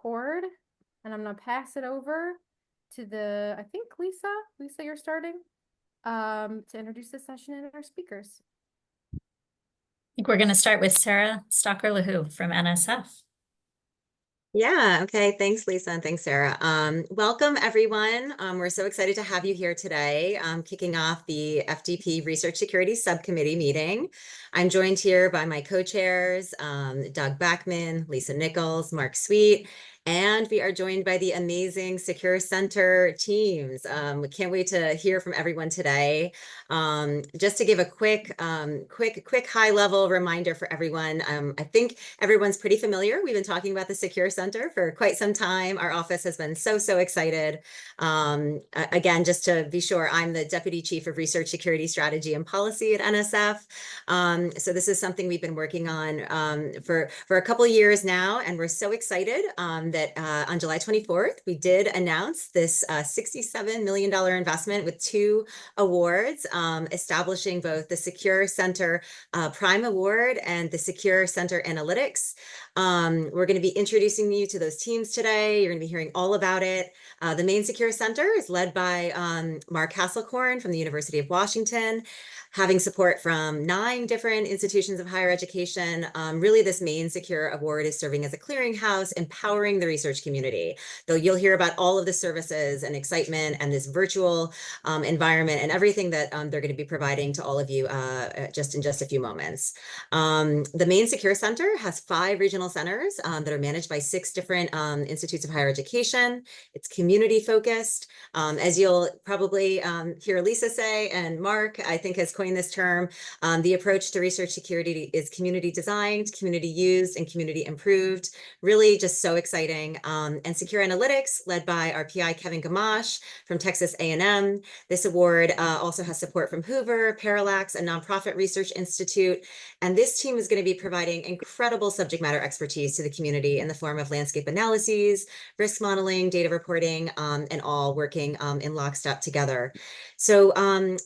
record, and I'm gonna pass it over to I think Lisa. Lisa, you're starting to introduce this session and our speakers. I think we're going to start with Sarah Stalker-LaHoo from NSF. Yeah, okay. Thanks, Lisa, and thanks, Sarah. Welcome, everyone. We're so excited to have you here today, kicking off the FDP Research Security Subcommittee meeting. I'm joined here by my co-chairs, Doug Backman, Lisa Nichols, Mark Sweet, and we are joined by the amazing Secure Center teams. We can't wait to hear from everyone today. Just to give a quick high-level reminder for everyone, I think everyone's pretty familiar. We've been talking about the Secure Center for quite some time. Our office has been so excited. Again, just to be sure, I'm the Deputy Chief of Research Security Strategy and Policy at NSF. So this is something we've been working on for a couple of years now, and we're so excited that on July 24th, we did announce this $67 million investment with 2 awards, establishing both the Secure Center Prime Award and the Secure Center Analytics. We're going to be introducing you to those teams today. You're going to be hearing all about it. The main Secure Center is led by Mark Haselkorn from the University of Washington, having support from 9 different institutions of higher education. Really, this main Secure Award is serving as a clearinghouse, empowering the research community. Though you'll hear about all of the services and excitement and this virtual environment and everything that they're going to be providing to all of you just in just a few moments. The main Secure Center has 5 regional centers that are managed by 6 different institutes of higher education. It's community focused. As you'll probably hear Lisa say, and Mark, I think, has coined this term, the approach to research security is community designed, community used, and community improved. Really just so exciting. And Secure Analytics, led by our PI, Kevin Gamache from Texas A&M. This award also has support from Hoover, Parallax, a nonprofit research institute. And this team is going to be providing incredible subject matter expertise to the community in the form of landscape analyses, risk modeling, data reporting, and all working in lockstep together. So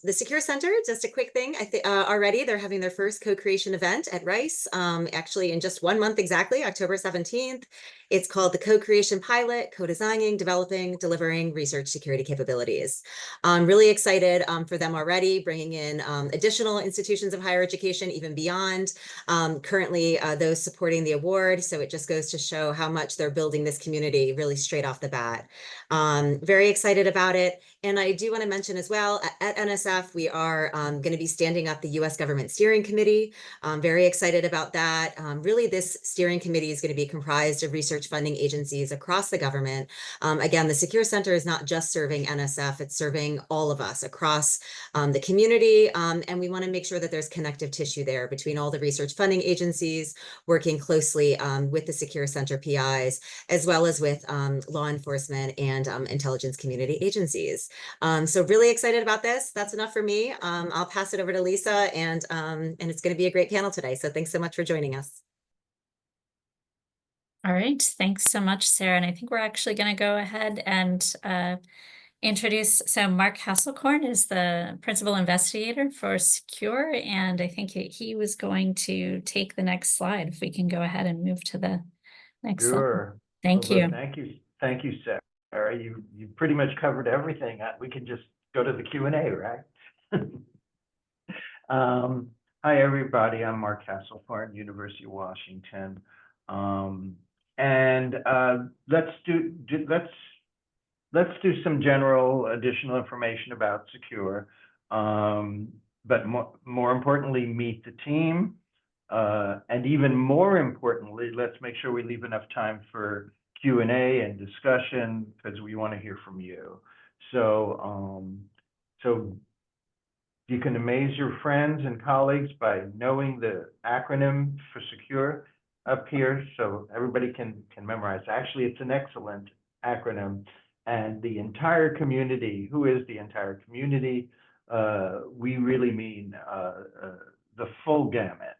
the Secure Center, just a quick thing, I think already they're having their first co-creation event at Rice, actually in just 1 month exactly, October 17th. It's called the Co-Creation Pilot, Co-Designing, Developing, Delivering Research Security Capabilities. I'm really excited for them already, bringing in additional institutions of higher education, even beyond currently those supporting the award. So it just goes to show how much they're building this community really straight off the bat. Very excited about it. And I do want to mention as well, at NSF, we are going to be standing up the U.S. Government Steering Committee. I'm very excited about that. Really, this steering committee is going to be comprised of research funding agencies across the government. Again, the Secure Center is not just serving NSF, it's serving all of us across the community. And we want to make sure that there's connective tissue there between all the research funding agencies, working closely with the Secure Center PIs, as well as with law enforcement and intelligence community agencies. So really excited about this. That's enough for me. I'll pass it over to Lisa, and it's going to be a great panel today. So thanks so much for joining us. All right, thanks so much, Sarah. And I think we're actually going to go ahead and introduce. So Mark Haselkorn is the principal investigator for Secure, and I think he was going to take the next slide. If we can go ahead and move to the next slide. Thank you. Thank you, Sarah. You pretty much covered everything. We can just go to the Q&A, right? Hi, everybody. I'm Mark Haselkorn, University of Washington. Let's do some general additional information about Secure, but more importantly, meet the team, and even more importantly, let's make sure we leave enough time for Q&A and discussion, because we want to hear from you. So you can amaze your friends and colleagues by knowing the acronym for Secure up here, so everybody can memorize. Actually, it's an excellent acronym, and the entire community, who is the entire community? We really mean the full gamut,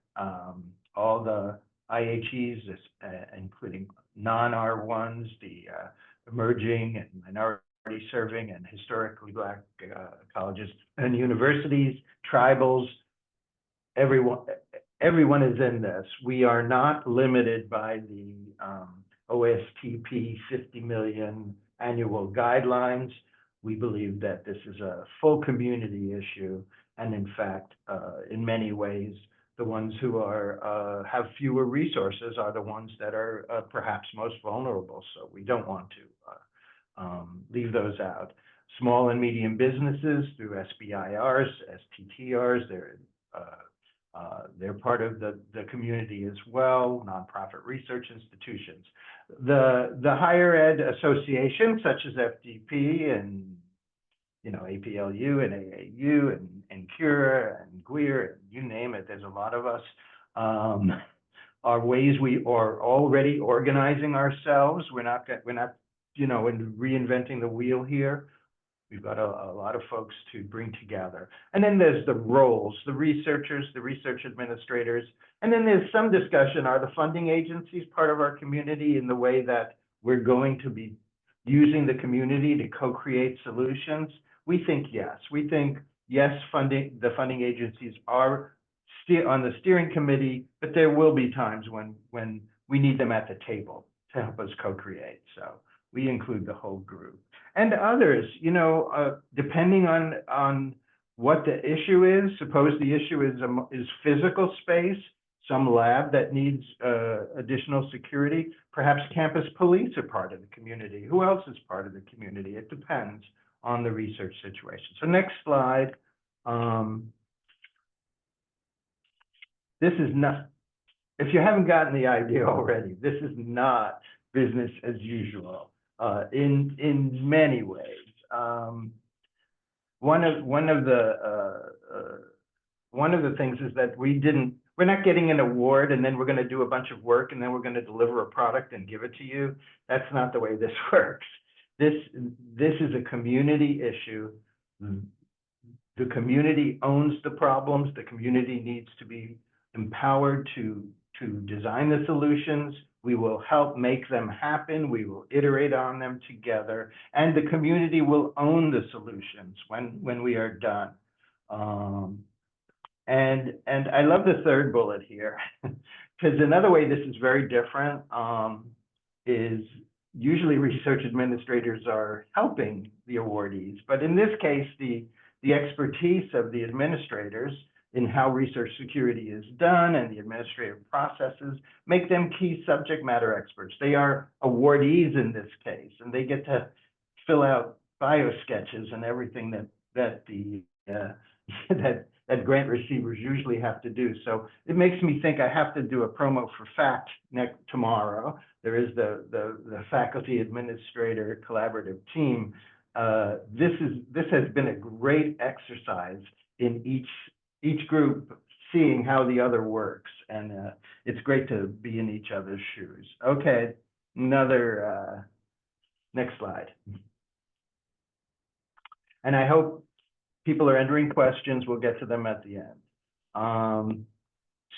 all the IHEs, including non-R1s, the emerging and minority serving and historically Black colleges and universities, tribals, everyone is in this. We are not limited by the OSTP 50 million annual guidelines. We believe that this is a full community issue, and in fact, in many ways, the ones who are have fewer resources are the ones that are perhaps most vulnerable. So we don't want to leave those out. Small and medium businesses through SBIRs, STTRs, they're part of the community as well. Nonprofit research institutions, the higher ed associations such as FDP and APLU and AAU and CURE and GWIR, and you name it. There's a lot of us. Are ways we are already organizing ourselves. We're not reinventing the wheel here. We've got a lot of folks to bring together. And then there's the roles, the researchers, the research administrators. And then there's some discussion, are the funding agencies part of our community in the way that we're going to be using the community to co-create solutions? We think yes. We think yes, the funding agencies are on the steering committee, but there will be times when we need them at the table to help us co-create. So we include the whole group. And others, depending on what the issue is. Suppose the issue is physical space, some lab that needs additional security. Perhaps campus police are part of the community. Who else is part of the community? It depends on the research situation. So next slide. This is not, if you haven't gotten the idea already, this is not business as usual in many ways. One of the things is that we're not getting an award and then we're going to do a bunch of work and then we're going to deliver a product and give it to you. That's not the way this works. This is a community issue. The community owns the problems. The community needs to be empowered to design the solutions. We will help make them happen. We will iterate on them together, and the community will own the solutions when we are done. And I love the third bullet here, because another way this is very different is usually research administrators are helping the awardees, but in this case, the expertise of the administrators in how research security is done and the administrative processes make them key subject matter experts. They are awardees in this case, and they get to fill out bio sketches and everything that grant receivers usually have to do. So it makes me think I have to do a promo for FACT tomorrow. There is the faculty administrator collaborative team. This has been a great exercise in each group seeing how the other works, and it's great to be in each other's shoes. Okay, another next slide. And I hope people are entering questions. We'll get to them at the end.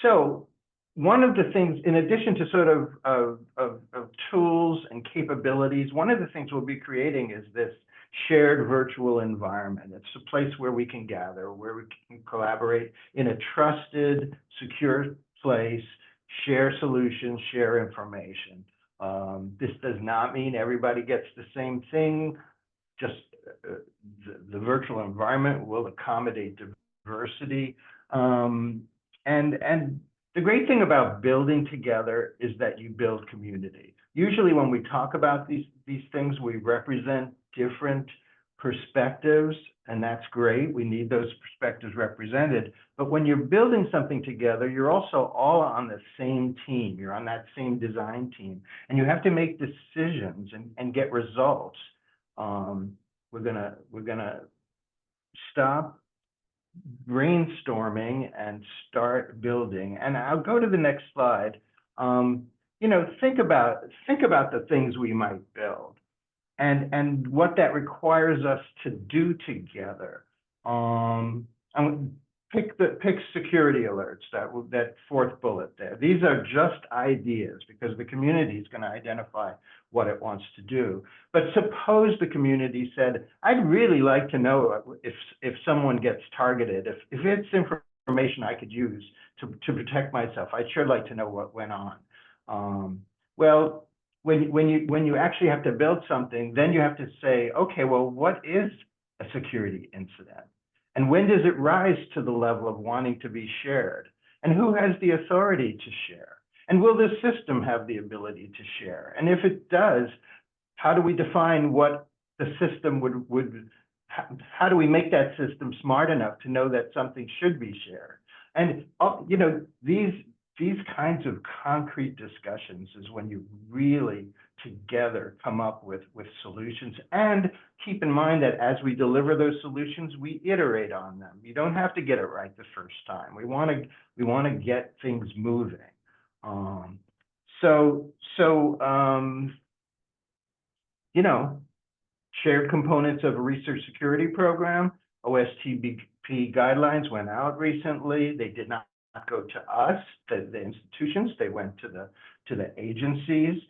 So one of the things, in addition to sort of tools and capabilities, one of the things we'll be creating is this shared virtual environment. It's a place where we can gather, where we can collaborate in a trusted, secure place, share solutions, share information. This does not mean everybody gets the same thing. Just the virtual environment will accommodate diversity. And the great thing about building together is that you build community. Usually when we talk about these things, we represent different perspectives, and that's great. We need those perspectives represented. But when you're building something together, you're also all on the same team. You're on that same design team, and you have to make decisions and get results. We're gonna stop brainstorming and start building. And I'll go to the next slide. Think about the things we might build and what that requires us to do together. Pick security alerts, that fourth bullet there. These are just ideas because the community is going to identify what it wants to do. But suppose the community said, I'd really like to know if someone gets targeted, if it's information I could use to protect myself, I'd sure like to know what went on. Well, when you actually have to build something, then you have to say, okay, well, what is a security incident? And when does it rise to the level of wanting to be shared? And who has the authority to share? And will the system have the ability to share? And if it does, how do we define what the system would how do we make that system smart enough to know that something should be shared? And you know, these kinds of concrete discussions is when you really together come up with solutions. And keep in mind that as we deliver those solutions, we iterate on them. You don't have to get it right the first time. We want to get things moving. You know, shared components of a research security program, OSTP guidelines went out recently. They did not go to us, the institutions. They went to the agencies.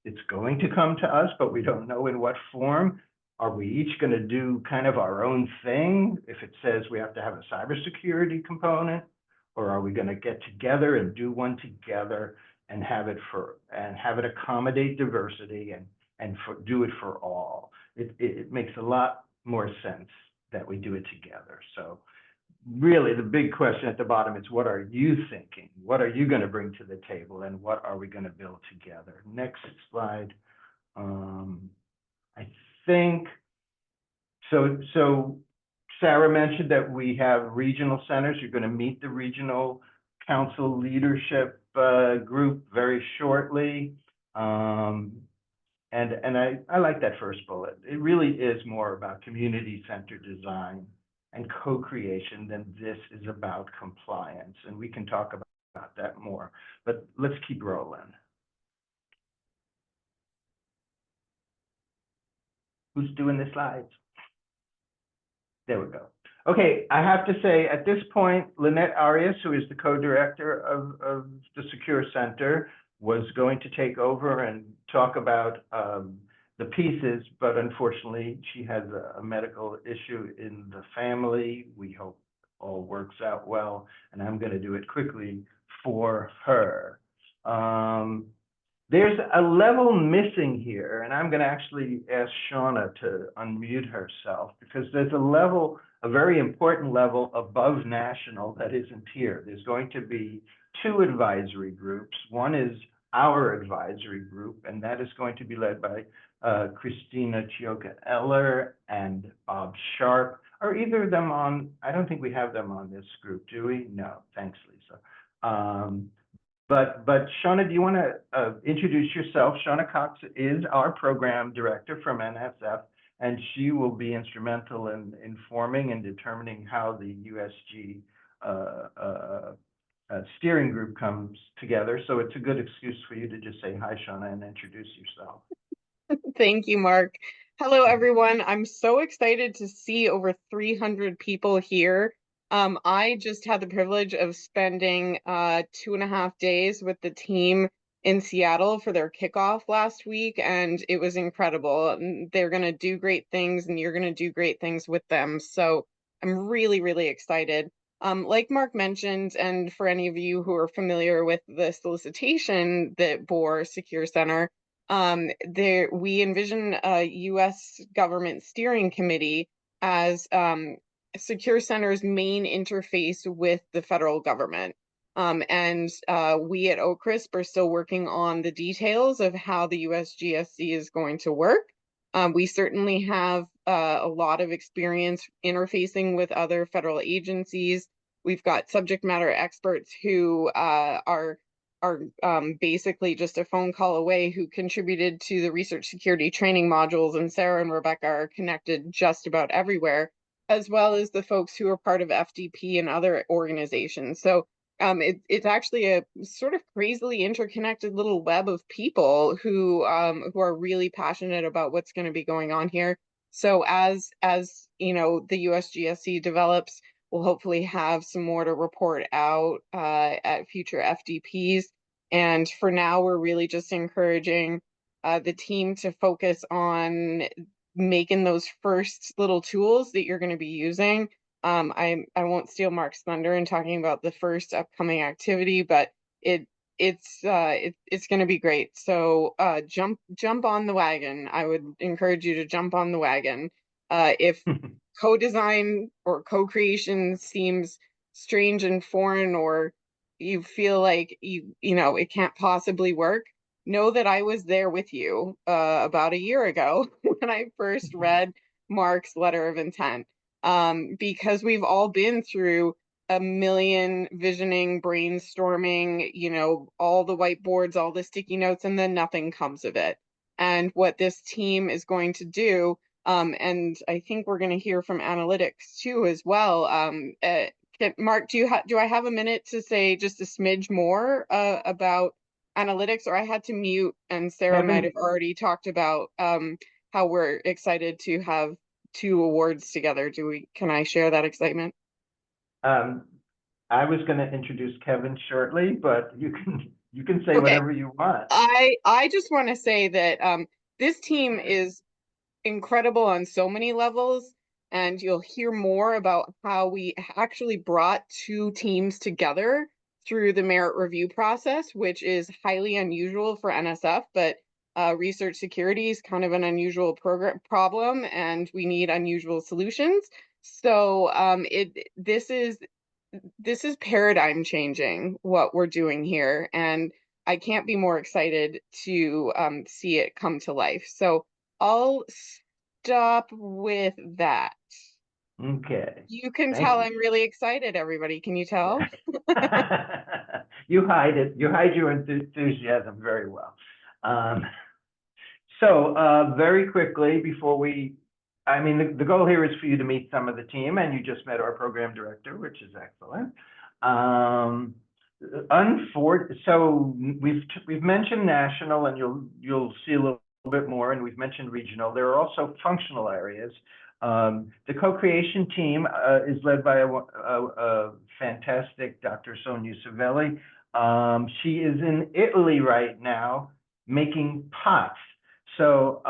It's going to come to us, but we don't know in what form. Are we each going to do kind of our own thing if it says we have to have a cybersecurity component, or are we going to get together and do one together and have it accommodate diversity and do it for all? It makes a lot more sense that we do it together. So really the big question at the bottom is, what are you thinking? What are you going to bring to the table, and what are we going to build together? Next slide. I think, so Sarah mentioned that we have regional centers. You're going to meet the regional council leadership group very shortly. And I like that first bullet. It really is more about community-centered design and co-creation than this is about compliance. And we can talk about that more, but let's keep rolling. Who's doing the slides? There we go. Okay, I have to say at this point, Lynette Arias, who is the co-director of the Secure Center, was going to take over and talk about the pieces, but unfortunately she has a medical issue in the family. We hope all works out well, and I'm going to do it quickly for her. There's a level missing here, and I'm going to actually ask Shauna to unmute herself, because there's a very important level above national that isn't here. There's going to be 2 advisory groups. One is our advisory group, and that is going to be led by Christina Chioka-Eller and Bob Sharp. Are either of them on? I don't think we have them on this group, do we? No, thanks, Lisa. But Shauna, do you want to introduce yourself? Shauna Cox is our program director from NSF, and she will be instrumental in informing and determining how the USG steering group comes together. So it's a good excuse for you to just say hi, Shauna, and introduce yourself. Thank you, Mark. Hello, everyone. I'm so excited to see over 300 people here. I just had the privilege of spending 2.5 days with the team in Seattle for their kickoff last week, and it was incredible. They're going to do great things, and you're going to do great things with them. So I'm really, really excited. Like Mark mentioned, and for any of you who are familiar with the solicitation that bore Secure Center, we envision a U.S. government steering committee as Secure Center's main interface with the federal government. And we at OCRISP are still working on the details of how the USGSC is going to work. We certainly have a lot of experience interfacing with other federal agencies. We've got subject matter experts who are basically just a phone call away, who contributed to the research security training modules, and Sarah and Rebecca are connected just about everywhere, as well as the folks who are part of FDP and other organizations. So it's actually a sort of crazily interconnected little web of people who are really passionate about what's going to be going on here. So as you know, the USGSC develops, we'll hopefully have some more to report out at future FDPs. And for now, we're really just encouraging the team to focus on making those first little tools that you're going to be using. I won't steal Mark's thunder in talking about the first upcoming activity, but it's going to be great. So jump on the wagon. I would encourage you to jump on the wagon. If co-design or co-creation seems strange and foreign, or you feel like it can't possibly work, know that I was there with you about a year ago when I first read Mark's letter of intent, because we've all been through a million visioning, brainstorming, all the whiteboards, all the sticky notes, and then nothing comes of it. And what this team is going to do, and I think we're going to hear from analytics too as well. Mark, do I have a minute to say just a smidge more about analytics, or I had to mute, and Sarah might have already talked about how we're excited to have 2 awards together. Can I share that excitement? I was going to introduce Kevin shortly, but you can say Okay. whatever you want. I just want to say that this team is incredible on so many levels, and you'll hear more about how we actually brought 2 teams together through the merit review process, which is highly unusual for NSF, but research security is kind of an unusual problem, and we need unusual solutions. So this is paradigm changing what we're doing here, and I can't be more excited to see it come to life. So I'll stop with that. Okay. You can Thank tell you. I'm really excited, everybody. Can you tell? You hide it. You hide your enthusiasm very well. So very quickly before the goal here is for you to meet some of the team, and you just met our program director, which is excellent. So we've mentioned national, and you'll see a little bit more, and we've mentioned regional. There are also functional areas. The co-creation team is led by a fantastic Dr. Sonia Savelli. She is in Italy right now making pots. So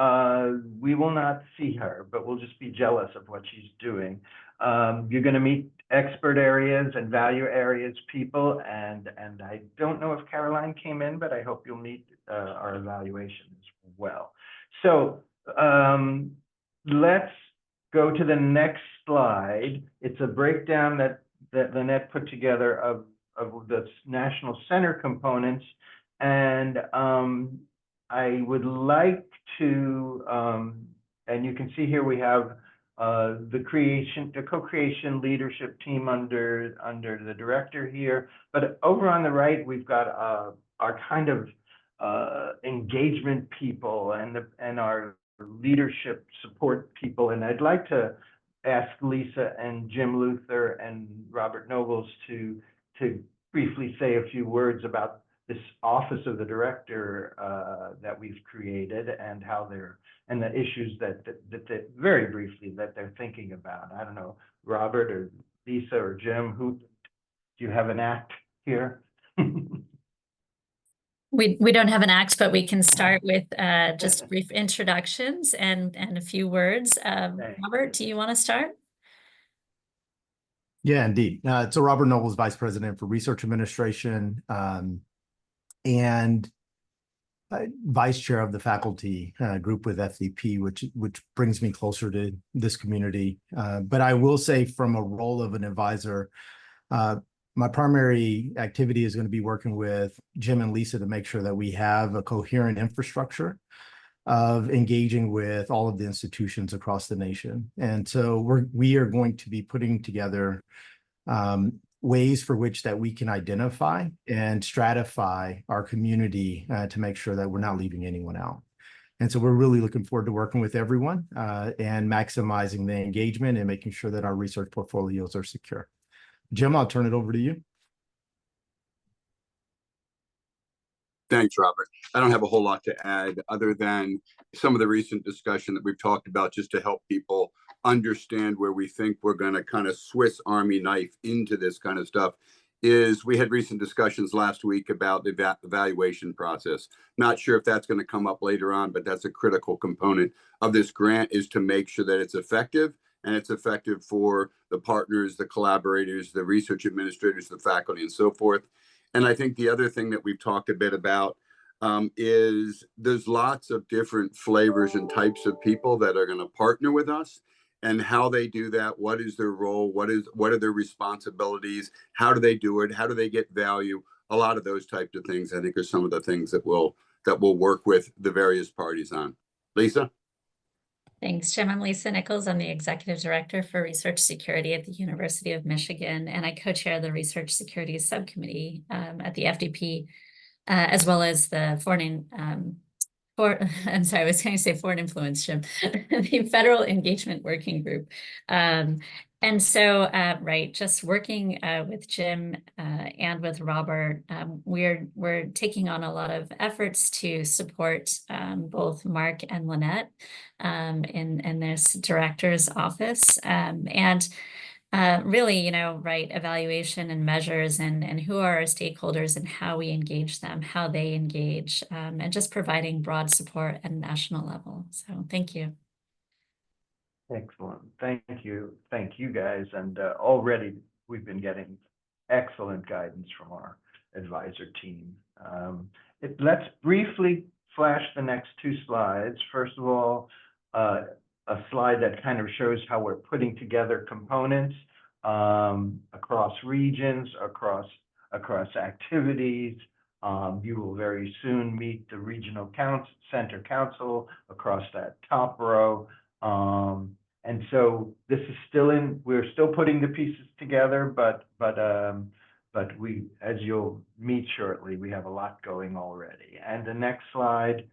we will not see her, but we'll just be jealous of what she's doing. You're going to meet expert areas and value areas people, and I don't know if Caroline came in, but I hope you'll meet our evaluation as well. So let's go to the next slide. It's a breakdown that Lynette put together of the National Center components, and I would like to, and you can see here we have the co-creation leadership team under the director here, but over on the right we've got our kind of engagement people and our leadership support people, and I'd like to ask Lisa and Jim Luther and Robert Nobles to briefly say a few words about this office of the director that we've created, and how and the issues that very briefly that they're thinking about. I don't know, Robert or Lisa or Jim, do you have an act here? We don't have an act, but we can start with just brief introductions and a few words. Robert, do you want to start? Yeah, indeed. So Robert Nobles, Vice President for Research Administration, and Vice Chair of the faculty group with FDP, which brings me closer to this community. But I will say, from a role of an advisor, my primary activity is going to be working with Jim and Lisa to make sure that we have a coherent infrastructure of engaging with all of the institutions across the nation. And so we are going to be putting together ways for which that we can identify and stratify our community to make sure that we're not leaving anyone out. And so we're really looking forward to working with everyone and maximizing the engagement and making sure that our research portfolios are secure. Jim, I'll turn it over to you. Thanks, Robert. I don't have a whole lot to add other than some of the recent discussion that we've talked about, just to help people understand where we think we're going to kind of Swiss Army knife into this kind of stuff. Is we had recent discussions last week about the evaluation process. Not sure if that's going to come up later on, but that's a critical component of this grant, is to make sure that it's effective, and it's effective for the partners, the collaborators, the research administrators, the faculty, and so forth. And I think the other thing that we've talked a bit about is there's lots of different flavors and types of people that are going to partner with us, and how they do that. What is their role? What are their responsibilities? How do they do it? How do they get value? A lot of those types of things, I think, are some of the things that we'll work with the various parties on. Lisa? Thanks, Jim. I'm Lisa Nichols. I'm the Executive Director for Research Security at the University of Michigan, and I co-chair the Research Security Subcommittee at the FDP, as well as the I'm sorry, I was going to say foreign influence, Jim, the Federal Engagement Working Group. And so, right, just working with Jim and with Robert, we're taking on a lot of efforts to support both Mark and Lynette in this director's office, and really, right, evaluation and measures and who are our stakeholders and how we engage them, how they engage, and just providing broad support at a national level. So thank you. Excellent. Thank you. Thank you, guys. And already we've been getting excellent guidance from our advisor team. Let's briefly flash the next two slides. First of all, a slide that kind of shows how we're putting together components across regions, across activities. You will very soon meet the regional center council across that top row. And so this is we're still putting the pieces together, but we, as you'll meet shortly, we have a lot going already. And the next slide,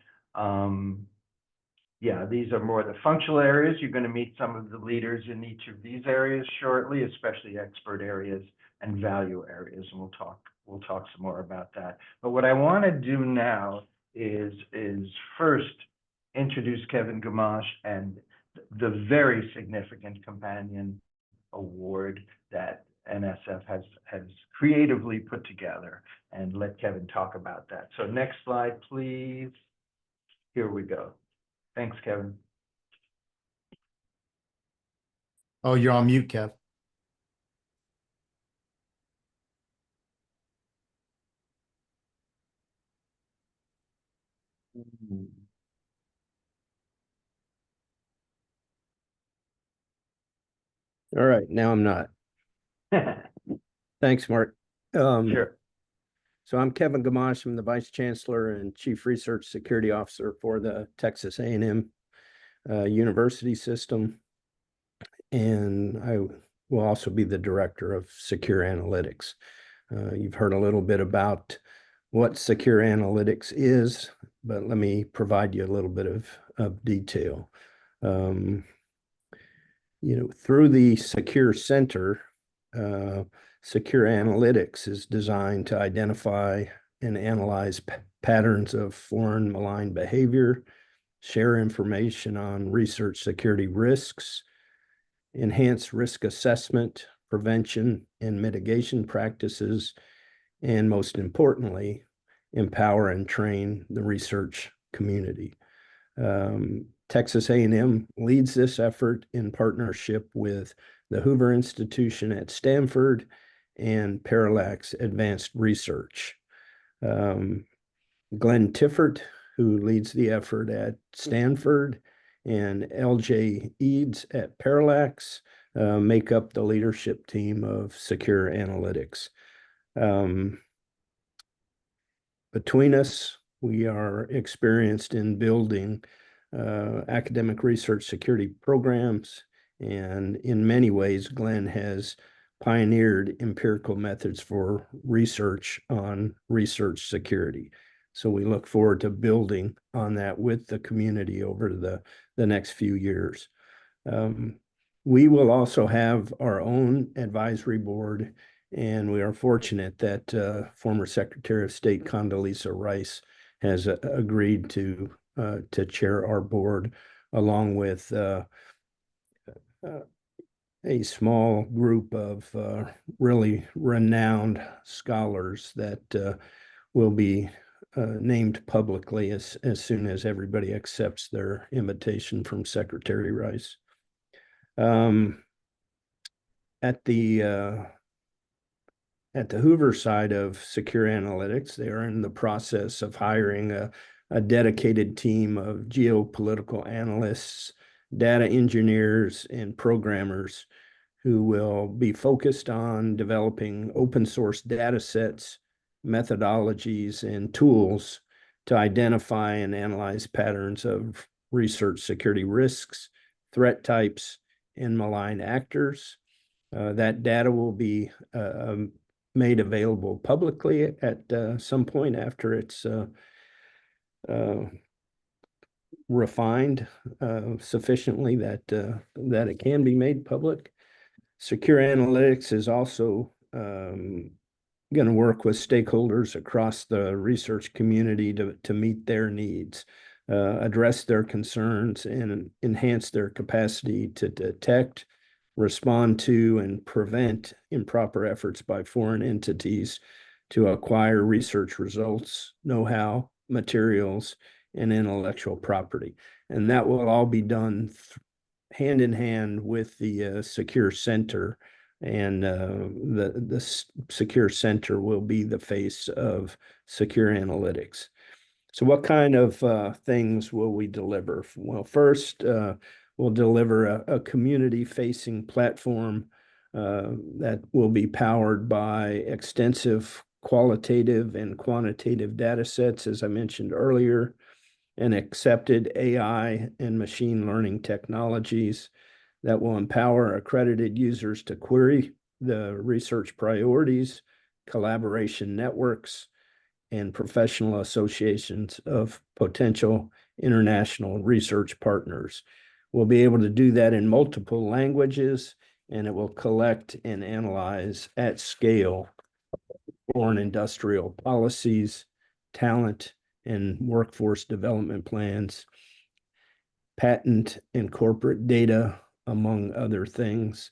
yeah, these are more the functional areas. You're going to meet some of the leaders in each of these areas shortly, especially expert areas and value areas, and we'll talk some more about that. But what I want to do now is first introduce Kevin Gamache and the very significant companion award that NSF has creatively put together, and let Kevin talk about that. So next slide, please. Here we go. Thanks, Kevin. Oh, you're on mute, Kev. All right, now I'm not. Thanks, Mark. Sure. So I'm Kevin Gamache. I'm the Vice Chancellor and Chief Research Security Officer for the Texas A&M University System. And I will also be the Director of Secure Analytics. You've heard a little bit about what Secure Analytics is, but let me provide you a little bit of detail. Through the Secure Center, Secure Analytics is designed to identify and analyze patterns of foreign malign behavior, share information on research security risks, enhance risk assessment, prevention, and mitigation practices, and most importantly, empower and train the research community. Texas A&M leads this effort in partnership with the Hoover Institution at Stanford and Parallax Advanced Research. Glenn Tiffert, who leads the effort at Stanford, and L.J. Eads at Parallax make up the leadership team of Secure Analytics. Between us, we are experienced in building academic research security programs, and in many ways, Glenn has pioneered empirical methods for research on research security. So we look forward to building on that with the community over the next few years. We will also have our own advisory board, and we are fortunate that former Secretary of State Condoleezza Rice has agreed to chair our board, along with a small group of really renowned scholars that will be named publicly as soon as everybody accepts their invitation from Secretary Rice. At the Hoover side of secure analytics, they are in the process of hiring a dedicated team of geopolitical analysts, data engineers, and programmers who will be focused on developing open source data sets, methodologies, and tools to identify and analyze patterns of research security risks, threat types, and malign actors. That data will be made available publicly at some point after it's refined sufficiently that it can be made public. Secure Analytics is also going to work with stakeholders across the research community to meet their needs, address their concerns, and enhance their capacity to detect, respond to, and prevent improper efforts by foreign entities to acquire research results, know-how, materials, and intellectual property. And that will all be done hand in hand with the Secure Center, and the Secure Center will be the face of Secure Analytics. So what kind of things will we deliver? Well, first, we'll deliver a community-facing platform that will be powered by extensive qualitative and quantitative data sets, as I mentioned earlier, and accepted AI and machine learning technologies that will empower accredited users to query the research priorities, collaboration networks, and professional associations of potential international research partners. We'll be able to do that in multiple languages, and it will collect and analyze at scale foreign industrial policies, talent, and workforce development plans, patent and corporate data, among other things.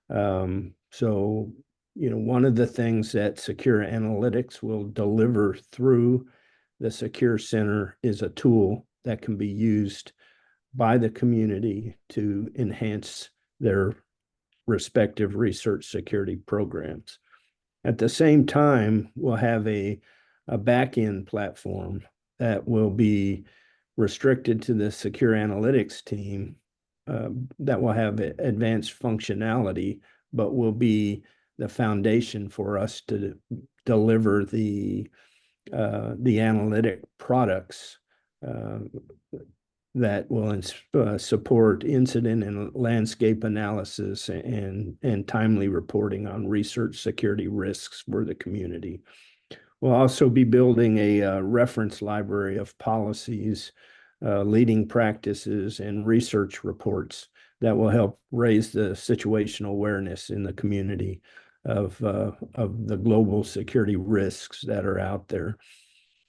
So, one of the things that Secure Analytics will deliver through the Secure Center is a tool that can be used by the community to enhance their respective research security programs. At the same time, we'll have a back-end platform that will be restricted to the Secure Analytics team, that will have advanced functionality, but will be the foundation for us to deliver the analytic products that will support incident and landscape analysis and timely reporting on research security risks for the community. We'll also be building a reference library of policies, leading practices, and research reports that will help raise the situational awareness in the community of the global security risks that are out there.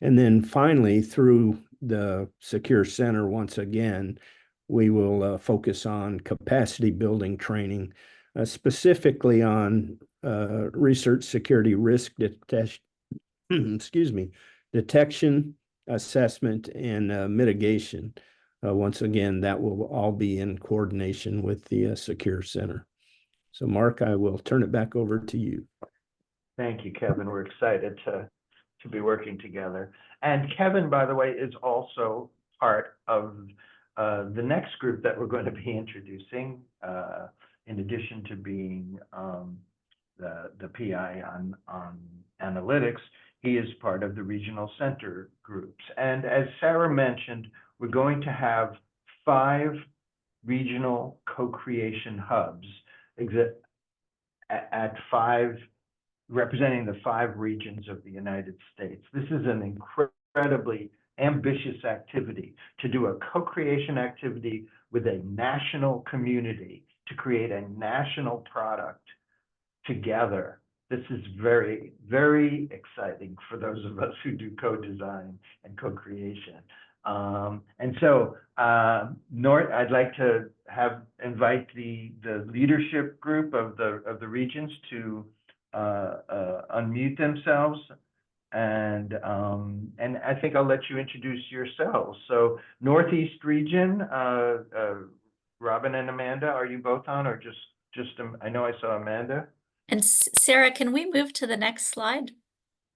And then finally, through the Secure Center, once again, we will focus on capacity building training, specifically on research security risk detection, assessment, and mitigation. Once again, that will all be in coordination with the Secure Center. So Mark, I will turn it back over to you. Thank you, Kevin. We're excited to be working together. And Kevin, by the way, is also part of the next group that we're going to be introducing, in addition to being the PI on analytics. He is part of the regional center groups. And as Sarah mentioned, we're going to have 5 regional co-creation hubs at 5, representing the 5 regions of the United States. This is an incredibly ambitious activity to do a co-creation activity with a national community to create a national product together. This is very, very exciting for those of us who do co-design and co-creation. And so, I'd like to invite the leadership group of the regions to unmute themselves, and I think I'll let you introduce yourselves. So, Northeast region, Robin and Amanda, are you both on, or just I know I saw Amanda. And Sarah, can we move to the next slide?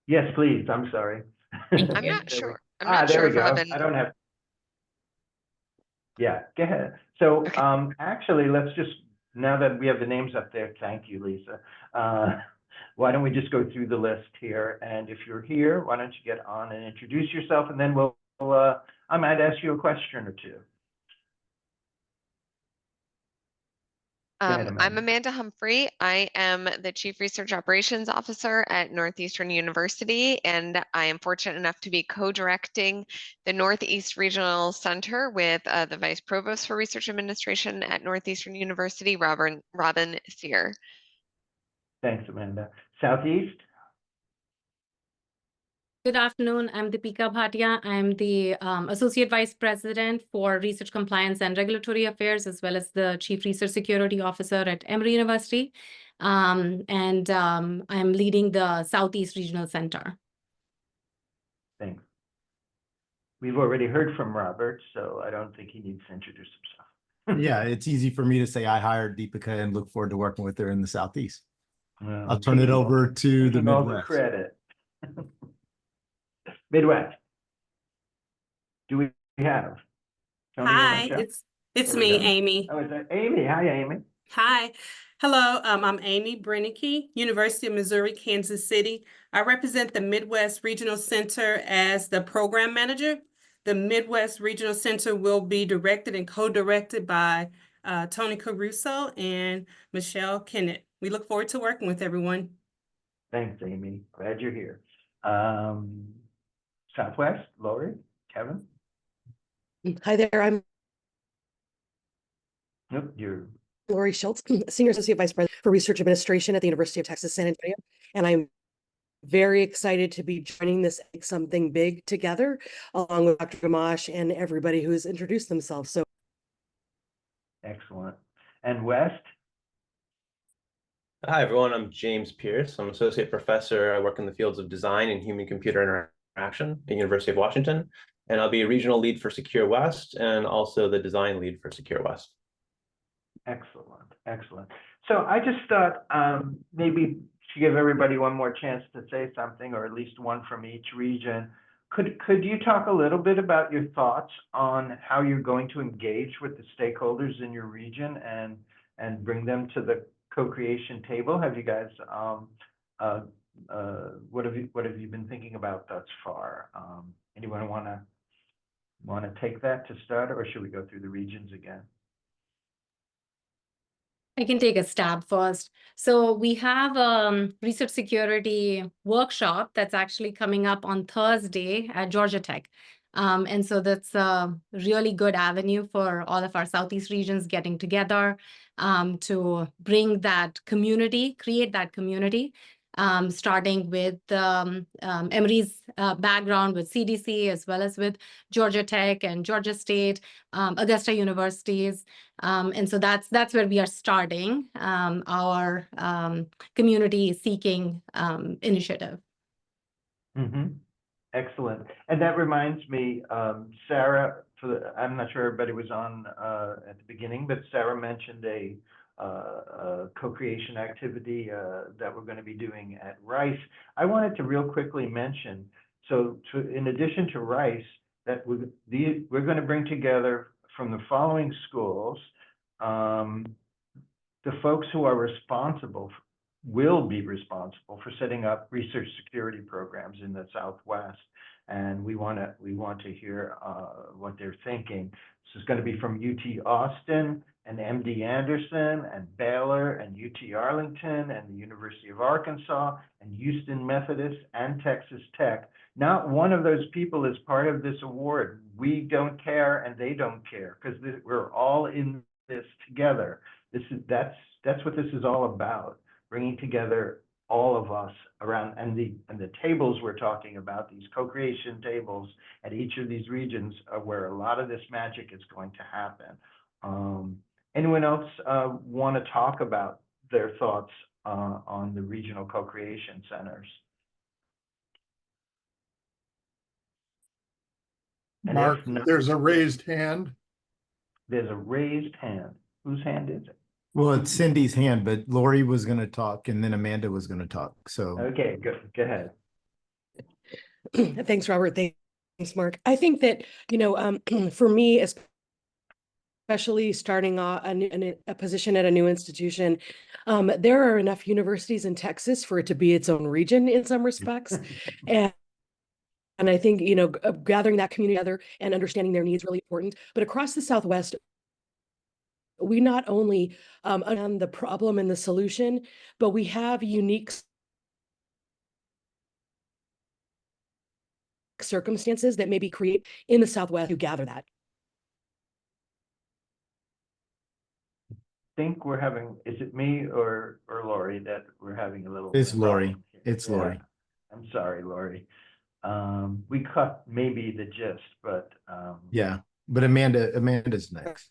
Yes, please. I'm sorry. Thank I'm you. not There we- sure. I'm not sure there we if go. Robin. I don't have. Yeah, go ahead. So, Okay. actually, let's just, now that we have the names up there, thank you, Lisa. Why don't we just go through the list here? And if you're here, why don't you get on and introduce yourself, and then I might ask you a question or two. Go ahead, I'm Amanda. Amanda Humphrey. I am the Chief Research Operations Officer at Northeastern University, and I am fortunate enough to be co-directing the Northeast Regional Center with the Vice Provost for Research Administration at Northeastern University, Robin Sear. Thanks, Amanda. Southeast? Good afternoon. I'm Deepika Bhatia. I'm the Associate Vice President for Research Compliance and Regulatory Affairs, as well as the Chief Research Security Officer at Emory University. I'm leading the Southeast Regional Center. Thanks. We've already heard from Robert, so I don't think he needs to introduce himself. Yeah, it's easy for me to say I hired Deepika and look forward to working with her in the Southeast. Well, I'll turn it over to the taking all the Midwest. credit. Midwest. Do we have? Tony, you wanna Hi, check? it's There we me, go. Amy. Oh, is that Amy? Hi, Amy. Hi. Hello, I'm Amy Brenneke, University of Missouri, Kansas City. I represent the Midwest Regional Center as the program manager. The Midwest Regional Center will be directed and co-directed by Tony Caruso and Michelle Kennett. We look forward to working with everyone. Thanks, Amy. Glad you're here. Southwest, Lori, Kevin? Hi there, I'm Nope, you're. Lori Schultz, Senior Associate Vice President for Research Administration at the University of Texas, San Antonio. And I'm very excited to be joining this something big together, along with Dr. Gamache and everybody who's introduced themselves. So Excellent. And West? Hi, everyone. I'm James Pierce. I'm Associate Professor. I work in the fields of design and human-computer interaction at the University of Washington. And I'll be a regional lead for Secure West and also the design lead for Secure West. Excellent, excellent. So I just thought maybe to give everybody one more chance to say something, or at least one from each region. Could you talk a little bit about your thoughts on how you're going to engage with the stakeholders in your region and bring them to the co-creation table? Have you guys what have you been thinking about thus far? Anyone want to take that to start, or should we go through the regions again? I can take a stab first. So we have a research security workshop that's actually coming up on Thursday at Georgia Tech. And so that's a really good avenue for all of our Southeast regions getting together to bring that community, create that community, starting with Emory's background with CDC, as well as with Georgia Tech and Georgia State, Augusta universities. And so that's where we are starting our community seeking initiative. Mm-hmm. Excellent. And that reminds me, Sarah, I'm not sure everybody was on at the beginning, but Sarah mentioned a co-creation activity that we're going to be doing at Rice. I wanted to real quickly mention, so in addition to Rice, that we're going to bring together from the following schools, the folks who are will be responsible for setting up research security programs in the Southwest. And we want to hear what they're thinking. This is going to be from UT Austin and MD Anderson and Baylor and UT Arlington and the University of Arkansas and Houston Methodist and Texas Tech. Not one of those people is part of this award. We don't care and they don't care, because we're all in this together. That's what this is all about, bringing together all of us around, and the tables we're talking about, these co-creation tables at each of these regions, are where a lot of this magic is going to happen. Anyone else want to talk about their thoughts on the regional co-creation centers? Mark, there's a raised hand. There's a raised hand. Whose hand is it? Well, it's Cindy's hand, but Lori was going to talk and then Amanda was going to talk. So, Okay, go ahead. Thanks, Robert. Thanks, Mark. I think that, for me, especially starting a position at a new institution, there are enough universities in Texas for it to be its own region in some respects. And I think, gathering that community together and understanding their needs is really important. But across the Southwest, we not only understand the problem and the solution, but we have unique circumstances that maybe create in the Southwest to gather that. Think we're having, is it me or Lori that we're having a little? it's Lori. problem here? It's Yeah. Lori. I'm sorry, Lori. We cut maybe the gist, but Yeah. But Amanda's next.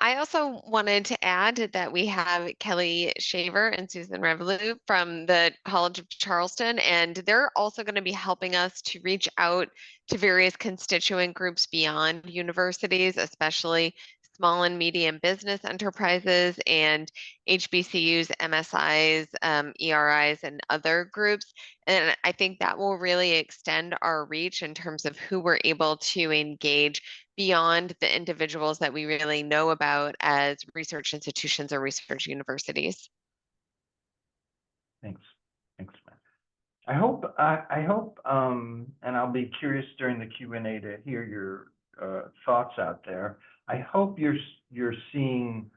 I also wanted to add that we have Kelly Shaver and Susan Revolute from the College of Charleston, and they're also going to be helping us to reach out to various constituent groups beyond universities, especially small and medium business enterprises and HBCUs, MSIs, ERIs, and other groups. And I think that will really extend our reach in terms of who we're able to engage beyond the individuals that we really know about as research institutions or research universities. thanks, man. I hope, and I'll be curious during the Q&A to hear your thoughts out there. I hope you're seeing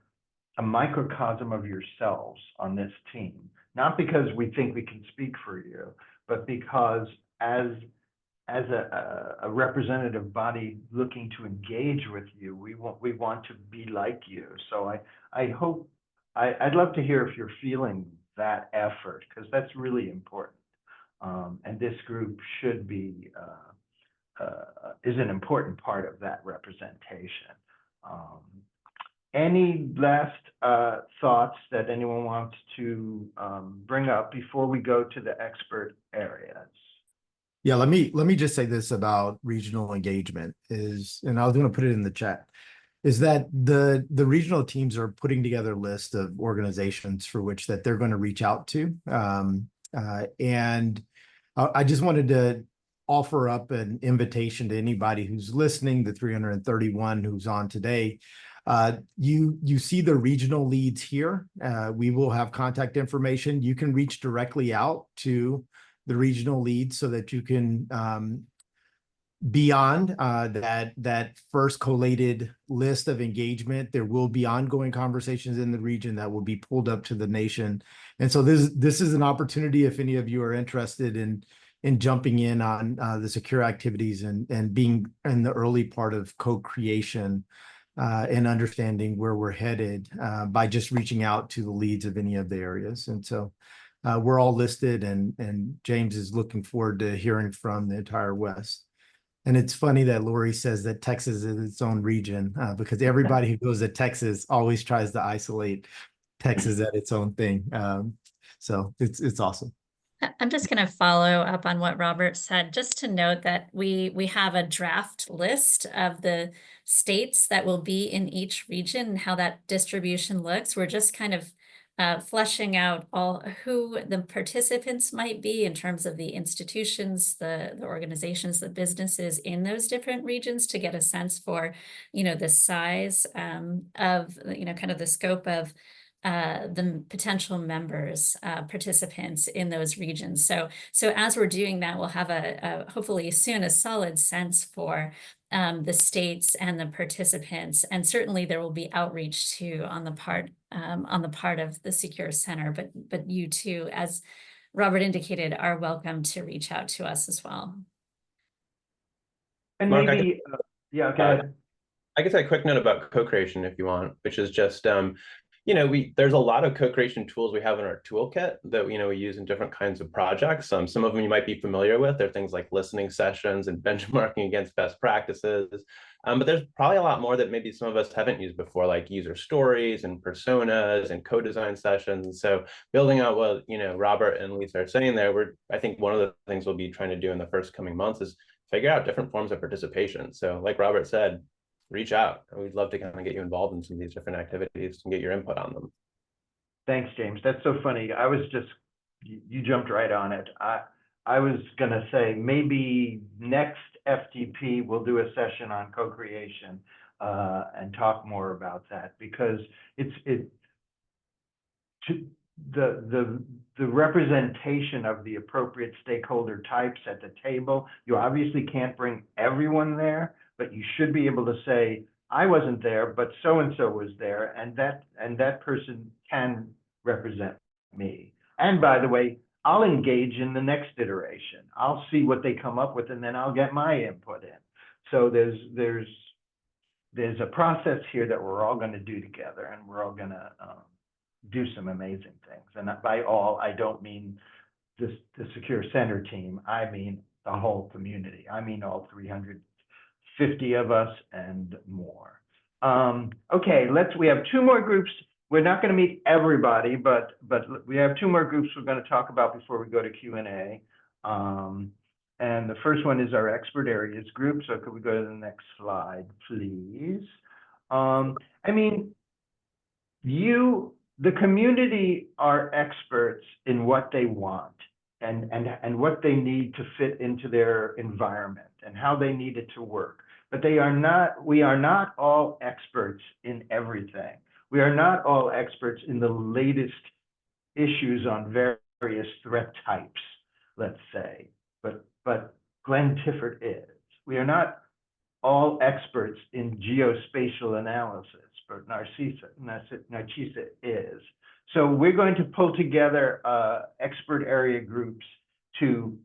a microcosm of yourselves on this team, not because we think we can speak for you, but because as a representative body looking to engage with you, we want to be like you. So I hope, I'd love to hear if you're feeling that effort, because that's really important. And this group should be, is an important part of that representation. Any last thoughts that anyone wants to bring up before we go to the expert areas? Yeah, let me just say this about regional engagement and I was going to put it in the chat, is that the regional teams are putting together a list of organizations for which that they're going to reach out to. And I just wanted to offer up an invitation to anybody who's listening, the 331 who's on today. You see the regional leads here. We will have contact information. You can reach directly out to the regional leads so that you can beyond that first collated list of engagement, there will be ongoing conversations in the region that will be pulled up to the nation. And so this is an opportunity if any of you are interested in jumping in on the secure activities and being in the early part of co-creation and understanding where we're headed by just reaching out to the leads of any of the areas. And so we're all listed, and James is looking forward to hearing from the entire West. And it's funny that Lori says that Texas is its own region because everybody who goes to Texas always tries to isolate Texas at its own thing. So it's awesome. I'm just going to follow up on what Robert said, just to note that we have a draft list of the states that will be in each region and how that distribution looks. We're just kind of fleshing out who the participants might be in terms of the institutions, the organizations, the businesses in those different regions to get a sense for, the size of, kind of the scope of the potential members, participants in those regions. So as we're doing that, we'll have hopefully soon a solid sense for the states and the participants, and certainly there will be outreach too on the part of the Secure Center. But you too, as Robert indicated, are welcome to reach out to us as well. And Mark, maybe, yeah, go ahead. I guess a quick note about co-creation, if you want, which is just there's a lot of co-creation tools we have in our toolkit that we use in different kinds of projects. Some of them you might be familiar with. They're things like listening sessions and benchmarking against best practices. But there's probably a lot more that maybe some of us haven't used before, like user stories and personas and co-design sessions. So building out what Robert and Lisa are saying there, I think one of the things we'll be trying to do in the first coming months is figure out different forms of participation. So like Robert said, reach out. We'd love to kind of get you involved in some of these different activities and get your input on them. Thanks, James. That's so funny. I was just, you jumped right on it. I was gonna say maybe next FTP we'll do a session on co-creation and talk more about that, because the representation of the appropriate stakeholder types at the table. You obviously can't bring everyone there, but you should be able to say, I wasn't there, but so-and-so was there, and that person can represent me. And by the way, I'll engage in the next iteration. I'll see what they come up with, and then I'll get my input in. So there's a process here that we're all going to do together, and we're all going to do some amazing things. And by all, I don't mean the Secure Center team. I mean the whole community. I mean all 350 of us and more. Okay, we have two more groups. We're not going to meet everybody, but we have two more groups we're going to talk about before we go to Q&A. And the first one is our expert areas group. So could we go to the next slide, please? I mean, the community are experts in what they want and what they need to fit into their environment and how they need it to work. But we are not all experts in everything. We are not all experts in the latest issues on various threat types, let's say, but Glenn Tiffert is. We are not all experts in geospatial analysis, but Narcisa is. So we're going to pull together expert area groups to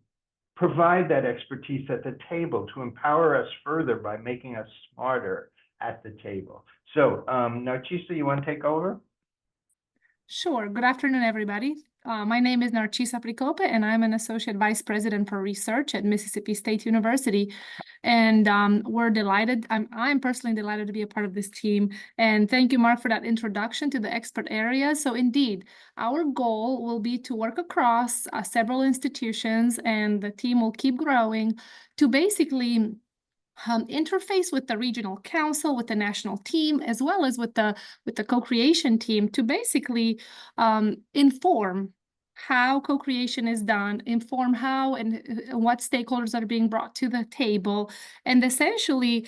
provide that expertise at the table, to empower us further by making us smarter at the table. So Narcisa, you want to take over? Sure. Good afternoon, everybody. My name is Narcisa Pricope, and I'm an Associate Vice President for Research at Mississippi State University. And we're delighted. I'm personally delighted to be a part of this team. And thank you, Mark, for that introduction to the expert area. So indeed, our goal will be to work across several institutions, and the team will keep growing to basically interface with the regional council, with the national team, as well as with the co-creation team to basically inform how co-creation is done, inform how and what stakeholders are being brought to the table, and essentially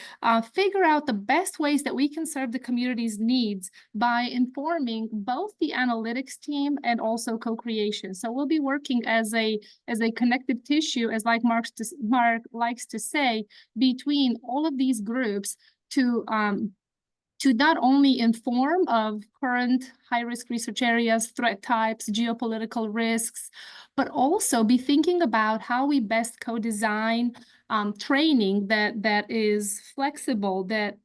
figure out the best ways that we can serve the community's needs by informing both the analytics team and also co-creation. So we'll be working as a connective tissue, as like Mark likes to say, between all of these groups to not only inform of current high-risk research areas, threat types, geopolitical risks, but also be thinking about how we best co-design training that is flexible, that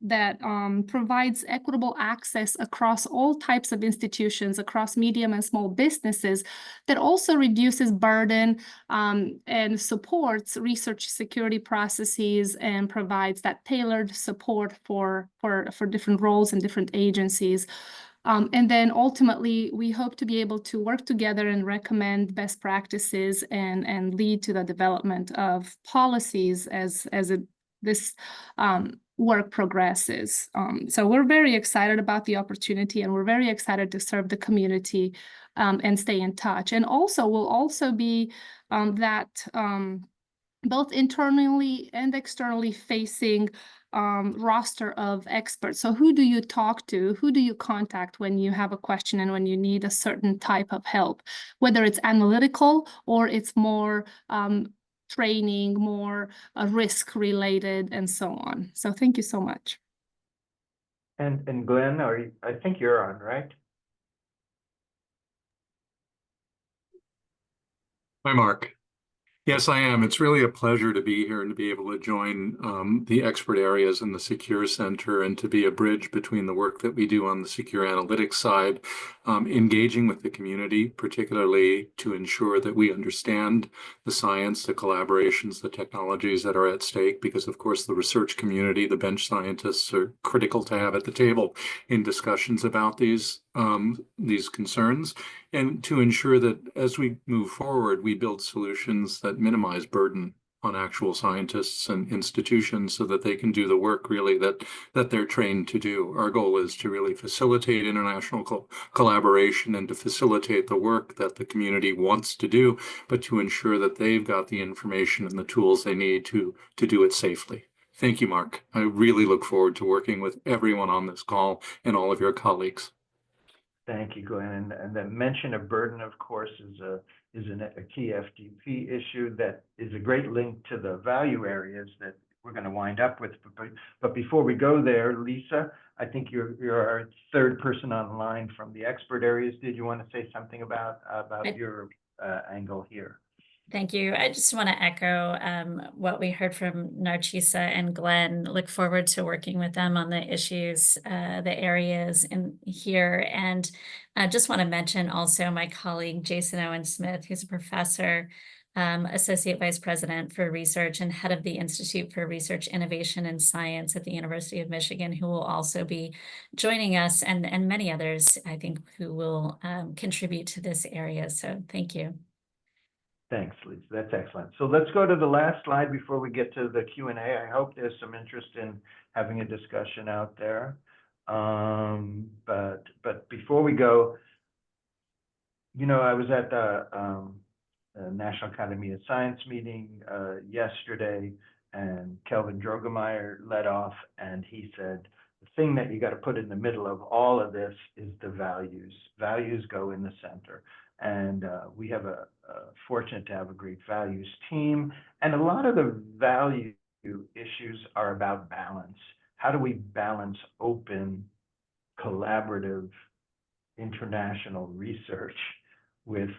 provides equitable access across all types of institutions, across medium and small businesses, that also reduces burden and supports research security processes and provides that tailored support for different roles and different agencies. And then ultimately, we hope to be able to work together and recommend best practices and lead to the development of policies as this work progresses. So we're very excited about the opportunity, and we're very excited to serve the community and stay in touch. And also, we'll also be both internally and externally facing roster of experts. So who do you talk to? Who do you contact when you have a question and when you need a certain type of help, whether it's analytical or it's more training, more risk related, and so on. So thank you so much. And Glenn, I think you're on, right? Hi, Mark. Yes, I am. It's really a pleasure to be here and to be able to join the expert areas in the Secure Center and to be a bridge between the work that we do on the secure analytics side, engaging with the community, particularly to ensure that we understand the science, the collaborations, the technologies that are at stake, because of course the research community, the bench scientists are critical to have at the table in discussions about these concerns, and to ensure that as we move forward, we build solutions that minimize burden on actual scientists and institutions so that they can do the work really that they're trained to do. Our goal is to really facilitate international collaboration and to facilitate the work that the community wants to do, but to ensure that they've got the information and the tools they need to do it safely. Thank you, Mark. I really look forward to working with everyone on this call and all of your colleagues. Thank you, Glenn. And the mention of burden, of course, is a key FDP issue that is a great link to the value areas that we're going to wind up with. But before we go there, Lisa, I think you're our third person online from the expert areas. Did you want to say something about your angle here? Thank you. I just want to echo what we heard from Narcisa and Glenn. Look forward to working with them on the issues, the areas in here. And I just want to mention also my colleague, Jason Owen Smith, who's a professor, Associate Vice President for Research and head of the Institute for Research, Innovation, and Science at the University of Michigan, who will also be joining us, and many others, I think, who will contribute to this area. So thank you. Thanks, Lisa. That's excellent. So let's go to the last slide before we get to the Q&A. I hope there's some interest in having a discussion out there. But before we go, you know, I was at the National Academy of Science meeting yesterday, and Kelvin Drogemeyer led off, and he said, the thing that you got to put in the middle of all of this is the values. Values go in the center. And we have fortunate to have a great values team. And a lot of the value issues are about balance. How do we balance open, collaborative, international research with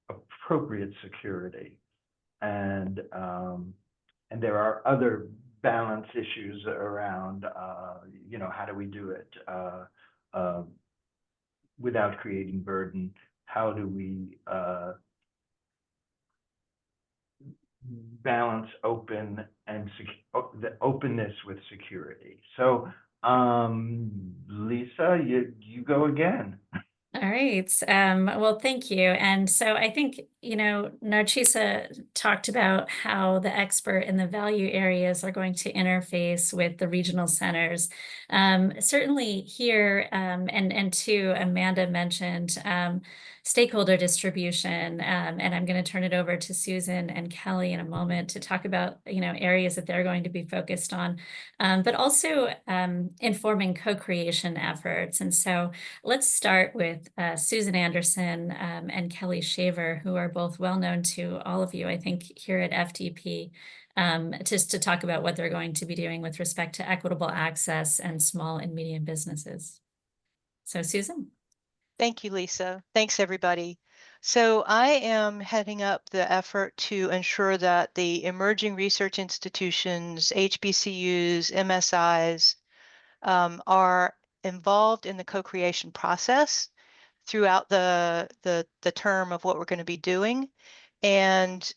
appropriate security? And there are other balance issues around, you know, how do we do it without creating burden? How do we balance open and the openness with security? So, Lisa, you go again. All right. Well, thank you. And so I think, you know, Narcisa talked about how the expert in the value areas are going to interface with the regional centers. Certainly here, and too, Amanda mentioned stakeholder distribution, and I'm going to turn it over to Susan and Kelly in a moment to talk about, you know, areas that they're going to be focused on, but also informing co-creation efforts. And so let's start with Susan Anderson and Kelly Shaver, who are both well known to all of you, I think, here at FDP, just to talk about what they're going to be doing with respect to equitable access and small and medium businesses. So Susan. Thank you, Lisa. Thanks, everybody. So I am heading up the effort to ensure that the emerging research institutions, HBCUs, MSIs, are involved in the co-creation process throughout the term of what we're going to be doing. And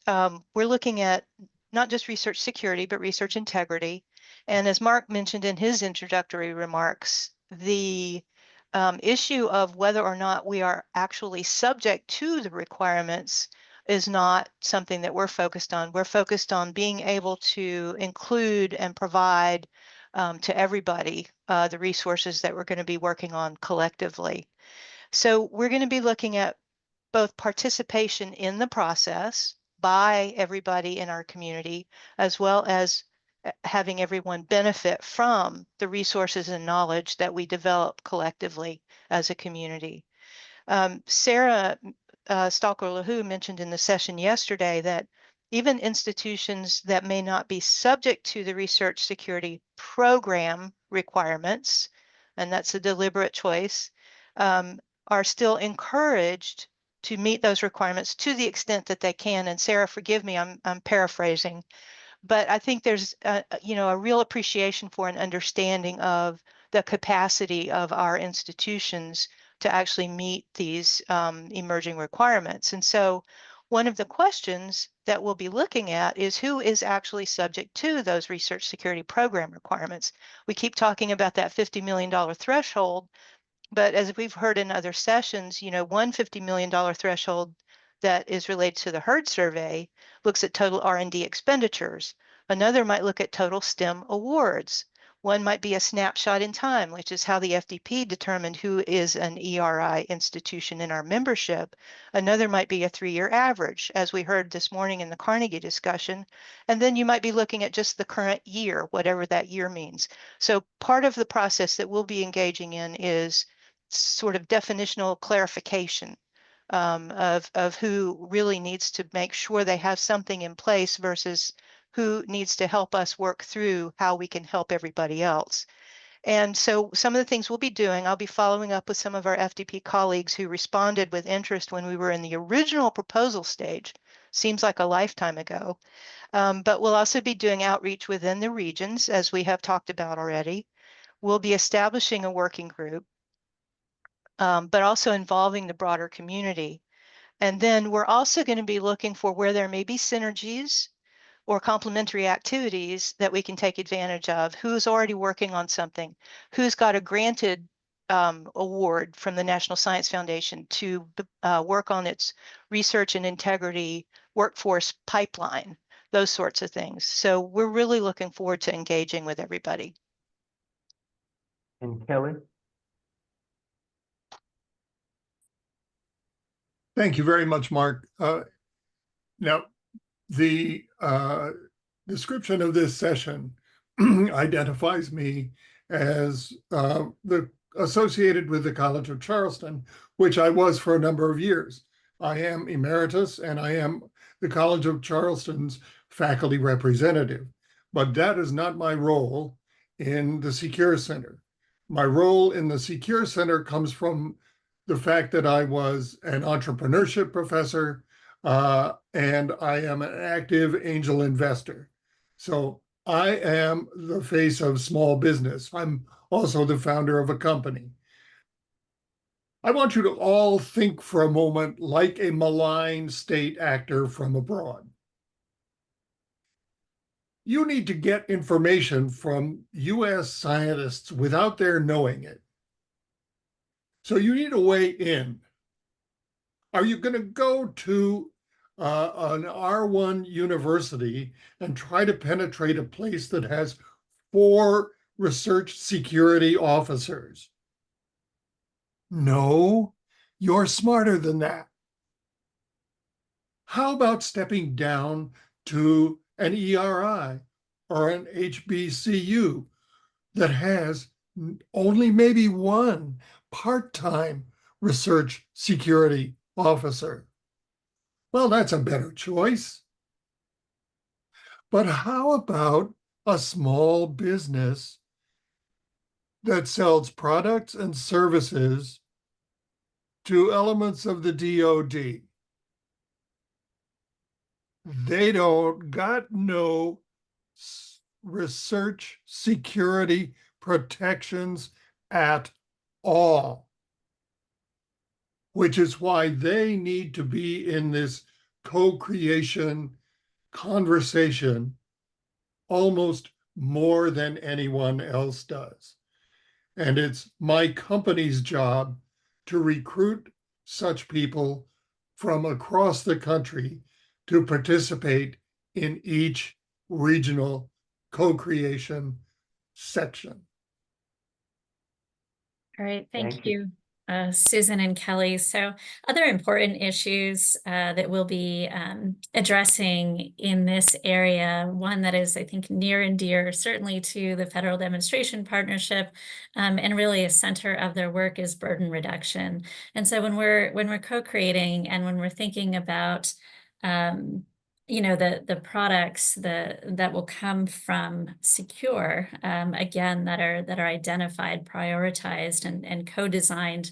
we're looking at not just research security, but research integrity. And as Mark mentioned in his introductory remarks, the issue of whether or not we are actually subject to the requirements is not something that we're focused on. We're focused on being able to include and provide to everybody the resources that we're going to be working on collectively. So we're going to be looking at both participation in the process by everybody in our community, as well as having everyone benefit from the resources and knowledge that we develop collectively as a community. Sarah Stalker-LaHoo mentioned in the session yesterday that even institutions that may not be subject to the research security program requirements, and that's a deliberate choice, are still encouraged to meet those requirements to the extent that they can. And Sarah, forgive me, I'm paraphrasing, but I think there's you know, a real appreciation for an understanding of the capacity of our institutions to actually meet these emerging requirements. And so one of the questions that we'll be looking at is who is actually subject to those research security program requirements. We keep talking about that $50 million threshold, but as we've heard in other sessions, you know, one $50 million threshold that is related to the HERD survey looks at total R&D expenditures. Another might look at total STEM awards. One might be a snapshot in time, which is how the FDP determined who is an ERI institution in our membership. Another might be a 3-year average, as we heard this morning in the Carnegie discussion. And then you might be looking at just the current year, whatever that year means. So part of the process that we'll be engaging in is sort of definitional clarification of who really needs to make sure they have something in place versus who needs to help us work through how we can help everybody else. And so some of the things we'll be doing, I'll be following up with some of our FDP colleagues who responded with interest when we were in the original proposal stage. Seems like a lifetime ago. But we'll also be doing outreach within the regions, as we have talked about already. We'll be establishing a working group, but also involving the broader community. And then we're also going to be looking for where there may be synergies or complementary activities that we can take advantage of. Who's already working on something? Who's got a granted award from the National Science Foundation to work on its research and integrity workforce pipeline, those sorts of things. So we're really looking forward to engaging with everybody. And Kelly? Thank you very much, Mark. Now, the description of this session identifies me as associated with the College of Charleston, which I was for a number of years. I am emeritus and I am the College of Charleston's faculty representative, but that is not my role in the Secure Center. My role in the Secure Center comes from the fact that I was an entrepreneurship professor and I am an active angel investor. So I am the face of small business. I'm also the founder of a company. I want you to all think for a moment like a malign state actor from abroad. You need to get information from US scientists without their knowing it. So you need a way in. Are you going to go to an R1 university and try to penetrate a place that has 4 research security officers? No, you're smarter than that. How about stepping down to an ERI or an HBCU that has only maybe 1 part-time research security officer? Well, that's a better choice. But how about a small business that sells products and services to elements of the DoD? They don't got no research security protections at all, which is why they need to be in this co-creation conversation almost more than anyone else does. And it's my company's job to recruit such people from across the country to participate in each regional co-creation section. All right, thank you, Susan and Kelly. So other important issues that we'll be addressing in this area, one that is, I think, near and dear, certainly to the Federal Demonstration Partnership, and really a center of their work is burden reduction. And so when we're co-creating and when we're thinking about you know, the products that will come from Secure, again, that are identified, prioritized, and co-designed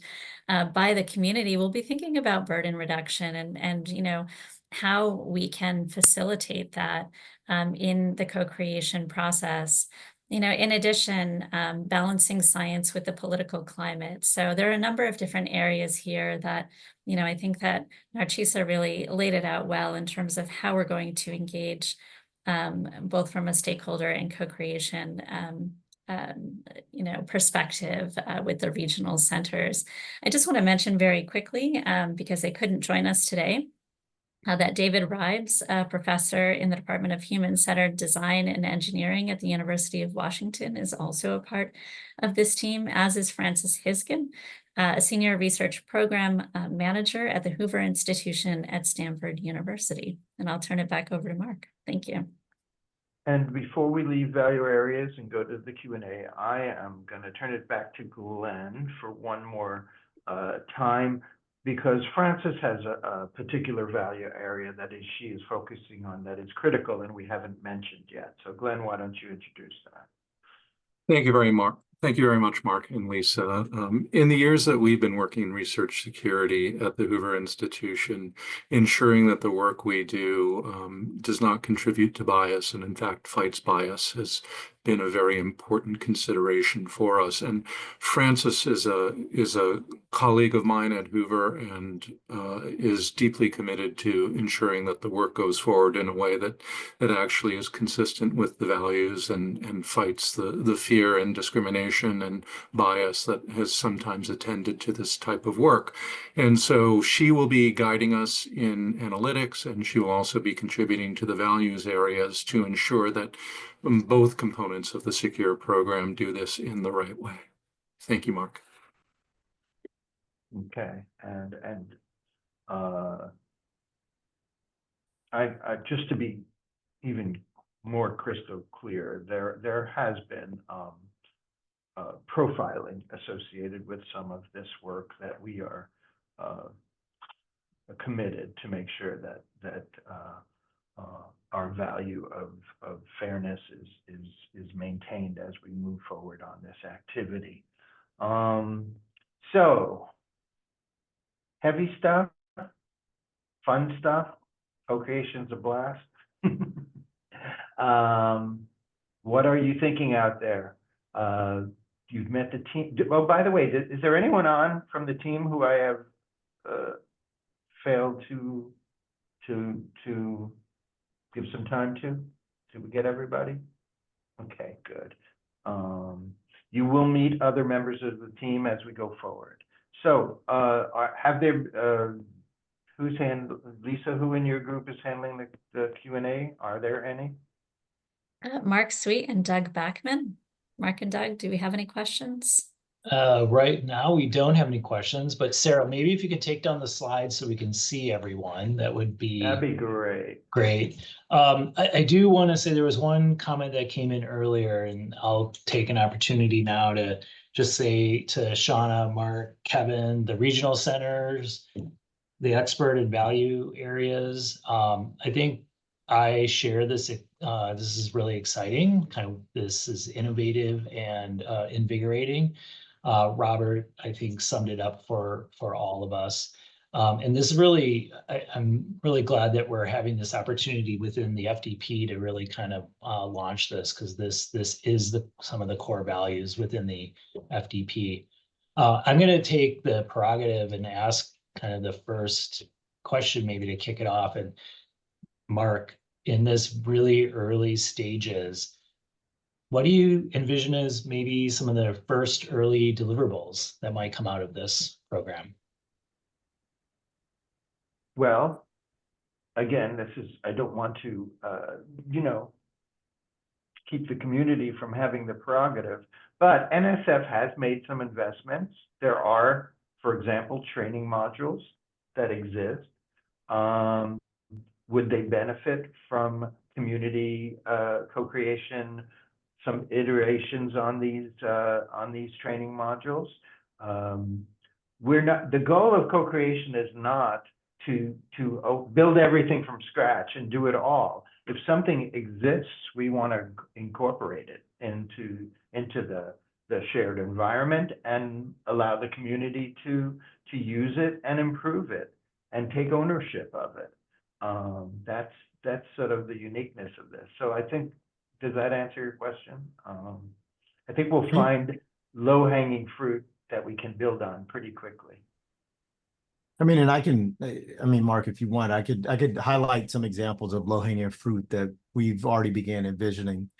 by the community, we'll be thinking about burden reduction and you know, how we can facilitate that in the co-creation process. You know, in addition, balancing science with the political climate. So there are a number of different areas here that, you know, I think that Narcisa really laid it out well in terms of how we're going to engage both from a stakeholder and co-creation you know, perspective with the regional centers. I just want to mention very quickly, because they couldn't join us today, that David Rives, a professor in the Department of Human-Centered Design and Engineering at the University of Washington, is also a part of this team, as is Frances Hiskin, a senior research program manager at the Hoover Institution at Stanford University. And I'll turn it back over to Mark. Thank you. And before we leave value areas and go to the Q&A, I am going to turn it back to Glenn for one more time, because Frances has a particular value area that she is focusing on that is critical and we haven't mentioned yet. So Glenn, why don't you introduce that? Thank you very much. Thank you very much, Mark and Lisa. In the years that we've been working in research security at the Hoover Institution, ensuring that the work we do does not contribute to bias and in fact fights bias has been a very important consideration for us. And Frances is a colleague of mine at Hoover and is deeply committed to ensuring that the work goes forward in a way that actually is consistent with the values and fights the fear and discrimination and bias that has sometimes attended to this type of work. And so she will be guiding us in analytics, and she will also be contributing to the values areas to ensure that both components of the secure program do this in the right way. Thank you, Mark. Okay, and I just to be even more crystal clear, there has been profiling associated with some of this work that we are committed to make sure that our value of fairness is maintained as we move forward on this activity. So heavy stuff, fun stuff, co-creation's a blast. What are you thinking out there? You've met the team. Oh, by the way, is there anyone on from the team who I have failed to give some time to? Did we get everybody? Okay, good. You will meet other members of the team as we go forward. So have there, Lisa, who in your group is handling the Q&A? Are there any? Mark Sweet and Doug Backman. Mark and Doug, do we have any questions? Right now, we don't have any questions, but Sarah, maybe if you could take down the slides so we can see everyone, that'd be great. Great. I do want to say there was one comment that came in earlier, and I'll take an opportunity now to just say to Shauna, Mark, Kevin, the regional centers, the expert and value areas. I think I share this. This is really exciting. This is innovative and invigorating. Robert, I think, summed it up for all of us. And this is really, I'm really glad that we're having this opportunity within the FDP to really kind of launch this, because this is some of the core values within the FDP. I'm going to take the prerogative and ask kind of the first question maybe to kick it off. And Mark, in this really early stages, what do you envision as maybe some of the first early deliverables that might come out of this program? Well, again, I don't want to, keep the community from having the prerogative, but NSF has made some investments. There are, for example, training modules that exist. Would they benefit from community co-creation, some iterations on these training modules? The goal of co-creation is not to build everything from scratch and do it all. If something exists, we want to incorporate it into the shared environment and allow the community to use it and improve it and take ownership of it. That's sort of the uniqueness of this. So I think, does that answer your question? I think we'll find low-hanging fruit that we can build on pretty quickly. I mean, Mark, if you want, I could highlight some examples of low-hanging fruit that we've already began envisioning.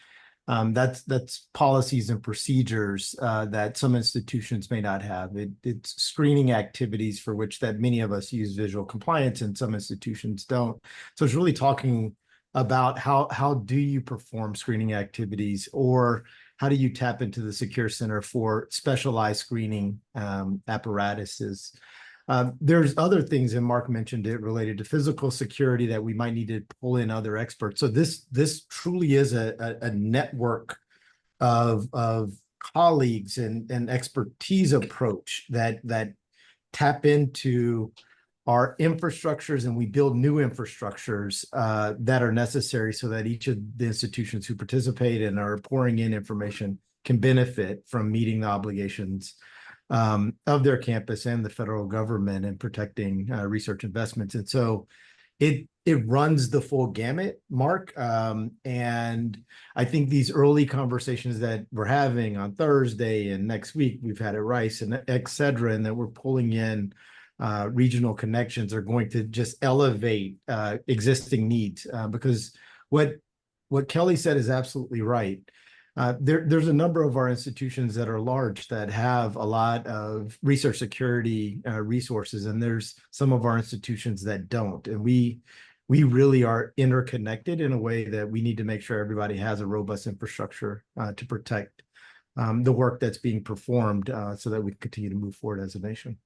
That's policies and procedures that some institutions may not have. It's screening activities for which that many of us use visual compliance and some institutions don't. So it's really talking about how do you perform screening activities, or how do you tap into the Secure Center for specialized screening apparatuses. There's other things, and Mark mentioned it, related to physical security that we might need to pull in other experts. So this truly is a network of colleagues and expertise approach that tap into our infrastructures, and we build new infrastructures that are necessary so that each of the institutions who participate and are pouring in information can benefit from meeting the obligations of their campus and the federal government and protecting research investments. And so it runs the full gamut, Mark. And I think these early conversations that we're having on Thursday and next week, we've had at Rice and et cetera, and that we're pulling in regional connections, are going to just elevate existing needs, because what Kelly said is absolutely right. There's a number of our institutions that are large that have a lot of research security resources, and there's some of our institutions that don't. And we really are interconnected in a way that we need to make sure everybody has a robust infrastructure to protect the work that's being performed, so that we can continue to move forward as a nation.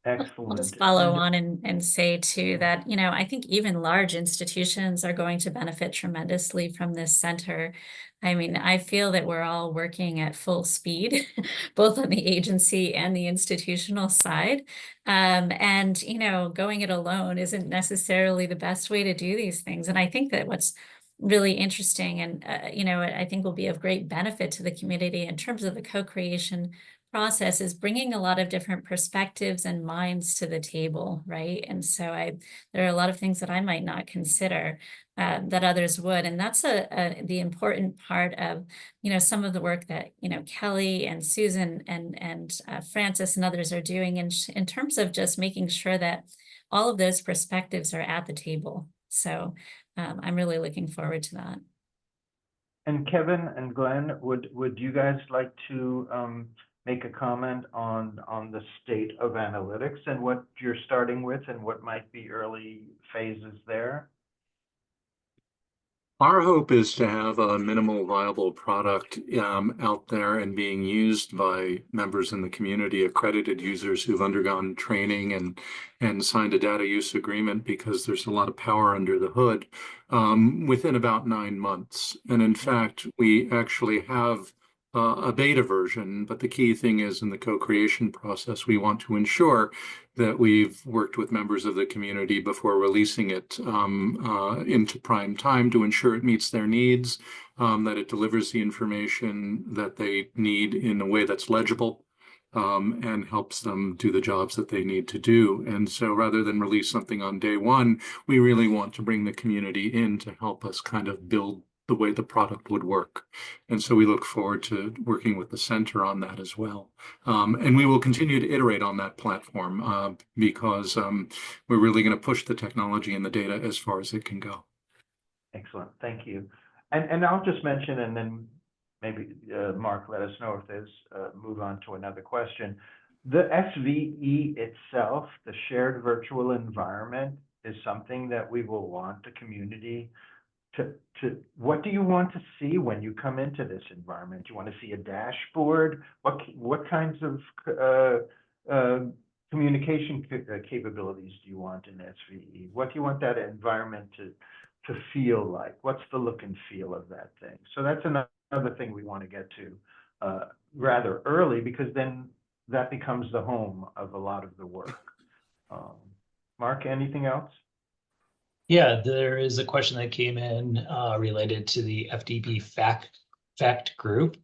I'll just Excellent. follow on and say too that, I think even large institutions are going to benefit tremendously from this center. I mean, I feel that we're all working at full speed, both on the agency and the institutional side. And, going it alone isn't necessarily the best way to do these things. And I think that what's really interesting and, I think will be of great benefit to the community in terms of the co-creation process is bringing a lot of different perspectives and minds to the table, right? And so there are a lot of things that I might not consider that others would, and that's the important part of some of the work that Kelly and Susan and Francis and others are doing in terms of just making sure that all of those perspectives are at the table. So I'm really looking forward to that. And Kevin and Glenn, would you guys like to make a comment on the state of analytics and what you're starting with and what might be early phases there? Our hope is to have a minimal viable product out there and being used by members in the community, accredited users who've undergone training and signed a data use agreement, because there's a lot of power under the hood, within about 9 months. And in fact, we actually have a beta version, but the key thing is in the co-creation process, we want to ensure that we've worked with members of the community before releasing it into prime time to ensure it meets their needs, that it delivers the information that they need in a way that's legible, and helps them do the jobs that they need to do. And so rather than release something on day one, we really want to bring the community in to help us kind of build the way the product would work. And so we look forward to working with the center on that as well. And we will continue to iterate on that platform because we're really going to push the technology and the data as far as it can go. Excellent, thank you. And I'll just mention, and then maybe Mark, let us know if there's move on to another question. The SVE itself, the shared virtual environment, is something that we will want the community to what do you want to see when you come into this environment? Do you want to see a dashboard? What kinds of communication capabilities do you want in SVE? What do you want that environment to feel like? What's the look and feel of that thing? So that's another thing we want to get to rather early, because then that becomes the home of a lot of the work. Mark, anything else? Yeah, there is a question that came in related to the FDP fact group.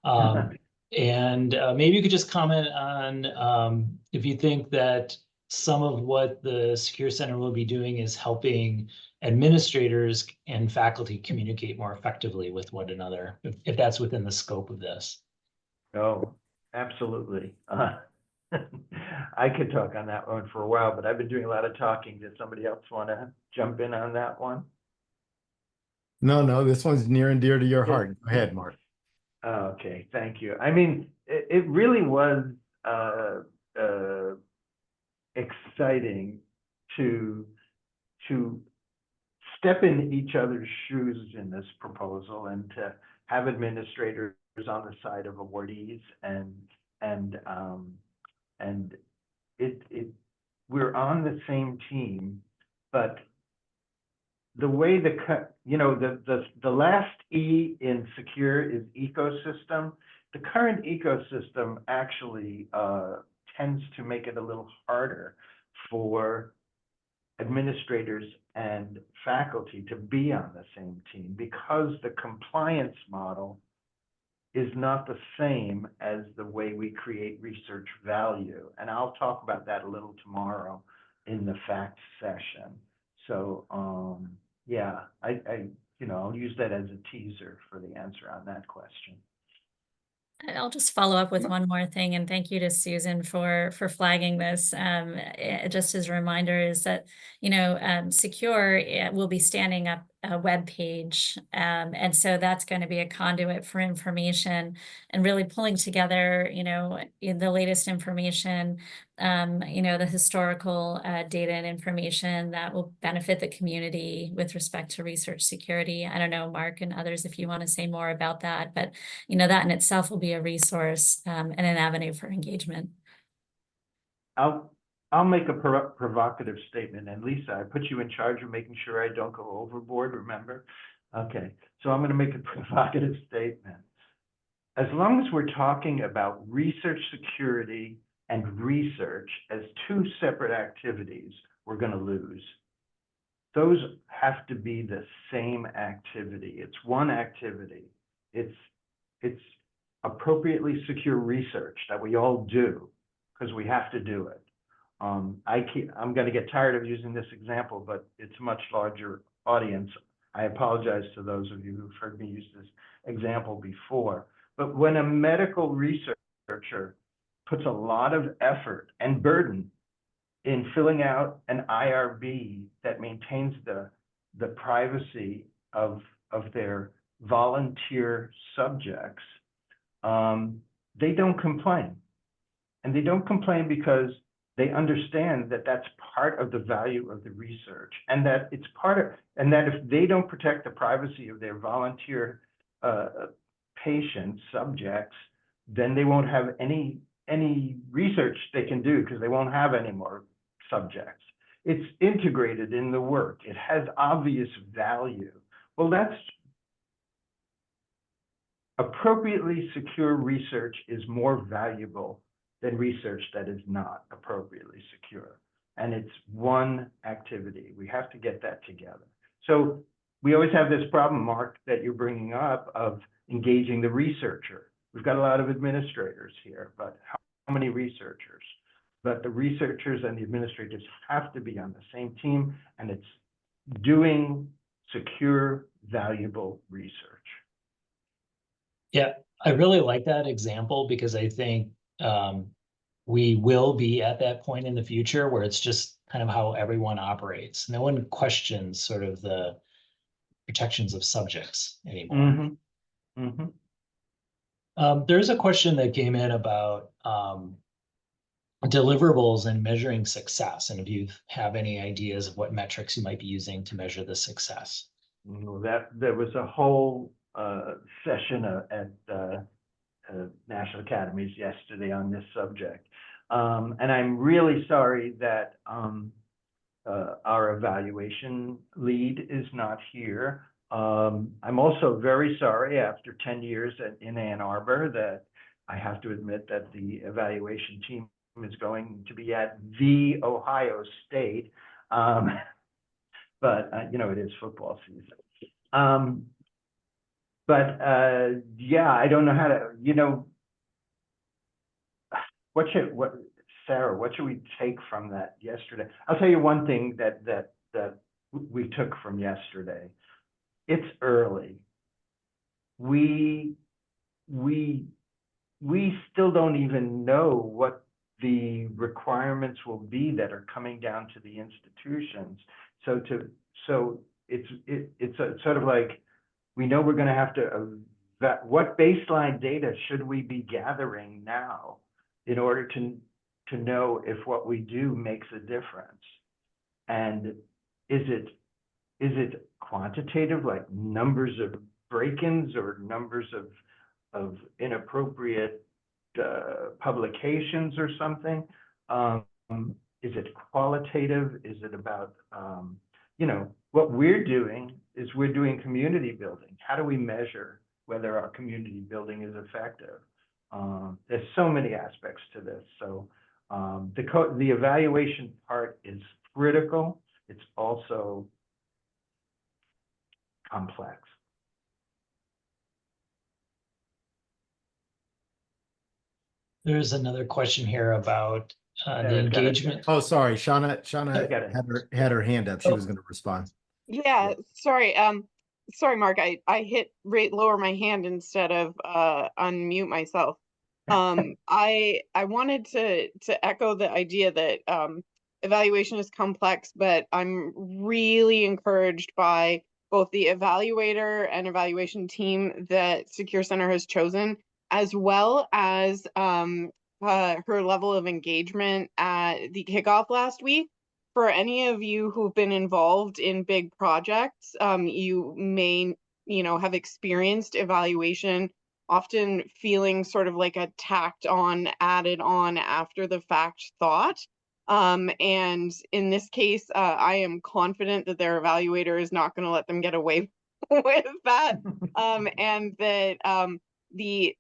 And maybe you could just comment on if you think that some of what the Secure Center will be doing is helping administrators and faculty communicate more effectively with one another, if that's within the scope of this. Oh, absolutely. I could talk on that one for a while, but I've been doing a lot of talking. Does somebody else want to jump in on that one? No, this one's near and dear to your Yeah. heart. Go ahead, Mark. Okay, thank you. I mean, it really was exciting to step in each other's shoes in this proposal and to have administrators on the side of awardees and we're on the same team, but the way the last E in secure is ecosystem. The current ecosystem actually tends to make it a little harder for administrators and faculty to be on the same team because the compliance model is not the same as the way we create research value. And I'll talk about that a little tomorrow in the facts session. So yeah, I'll use that as a teaser for the answer on that question. I'll just follow up with one more thing, and thank you to Susan for flagging this. Just as a reminder is that, Secure will be standing up a web page, and so that's going to be a conduit for information and really pulling together, in the latest information, the historical data and information that will benefit the community with respect to research security. I don't know, Mark and others, if you want to say more about that, but that in itself will be a resource and an avenue for engagement. I'll make a provocative statement, and Lisa, I put you in charge of making sure I don't go overboard, remember? Okay, so I'm going to make a provocative statement. As long as we're talking about research security and research as two separate activities, we're going to lose. Those have to be the same activity. It's one activity. It's appropriately secure research that we all do because we have to do it. I'm going to get tired of using this example, but it's a much larger audience. I apologize to those of you who've heard me use this example before. But when a medical researcher puts a lot of effort and burden in filling out an IRB that maintains the privacy of their volunteer subjects, they don't complain. And they don't complain because they understand that that's part of the value of the research, and that it's and that if they don't protect the privacy of their volunteer patients, subjects, then they won't have any research they can do because they won't have any more subjects. It's integrated in the work. It has obvious value. Well, that's appropriately secure research is more valuable than research that is not appropriately secure. And it's one activity. We have to get that together. So we always have this problem, Mark, that you're bringing up of engaging the researcher. We've got a lot of administrators here, but how many researchers? But the researchers and the administrators have to be on the same team, and it's doing secure, valuable research. Yeah, I really like that example because I think we will be at that point in the future where it's just kind of how everyone operates. No one questions sort of the protections of subjects anymore. Mm-hmm. Mm-hmm. There's a question that came in about deliverables and measuring success, and if you have any ideas of what metrics you might be using to measure the success. There was a whole session at National Academies yesterday on this subject. And I'm really sorry that our evaluation lead is not here. I'm also very sorry after 10 years in Ann Arbor that I have to admit that the evaluation team is going to be at the Ohio State. But, it is football season. Yeah, I don't know how to, Sarah, what should we take from that yesterday? I'll tell you one thing that we took from yesterday. It's early. We still don't even know what the requirements will be that are coming down to the institutions. So it's sort of like we know we're going to have to, what baseline data should we be gathering now in order to know if what we do makes a difference? And is it quantitative, like numbers of break-ins or numbers of inappropriate publications or something? Is it qualitative? Is it about, you know, what we're doing is we're doing community building. How do we measure whether our community building is effective? There's so many aspects to this. So the evaluation part is critical. It's also complex. There's another question here about the engagement. Oh, sorry, Shauna had her hand up. She was going to respond. Yeah, sorry. Sorry, Mark. I hit lower my hand instead of unmute myself. I wanted to echo the idea that evaluation is complex, but I'm really encouraged by both the evaluator and evaluation team that Secure Center has chosen, as well as her level of engagement at the kickoff last week. For any of you who've been involved in big projects, you may, have experienced evaluation often feeling sort of like a tacked on, added on after the fact thought. And in this case, I am confident that their evaluator is not going to let them get away with that. And that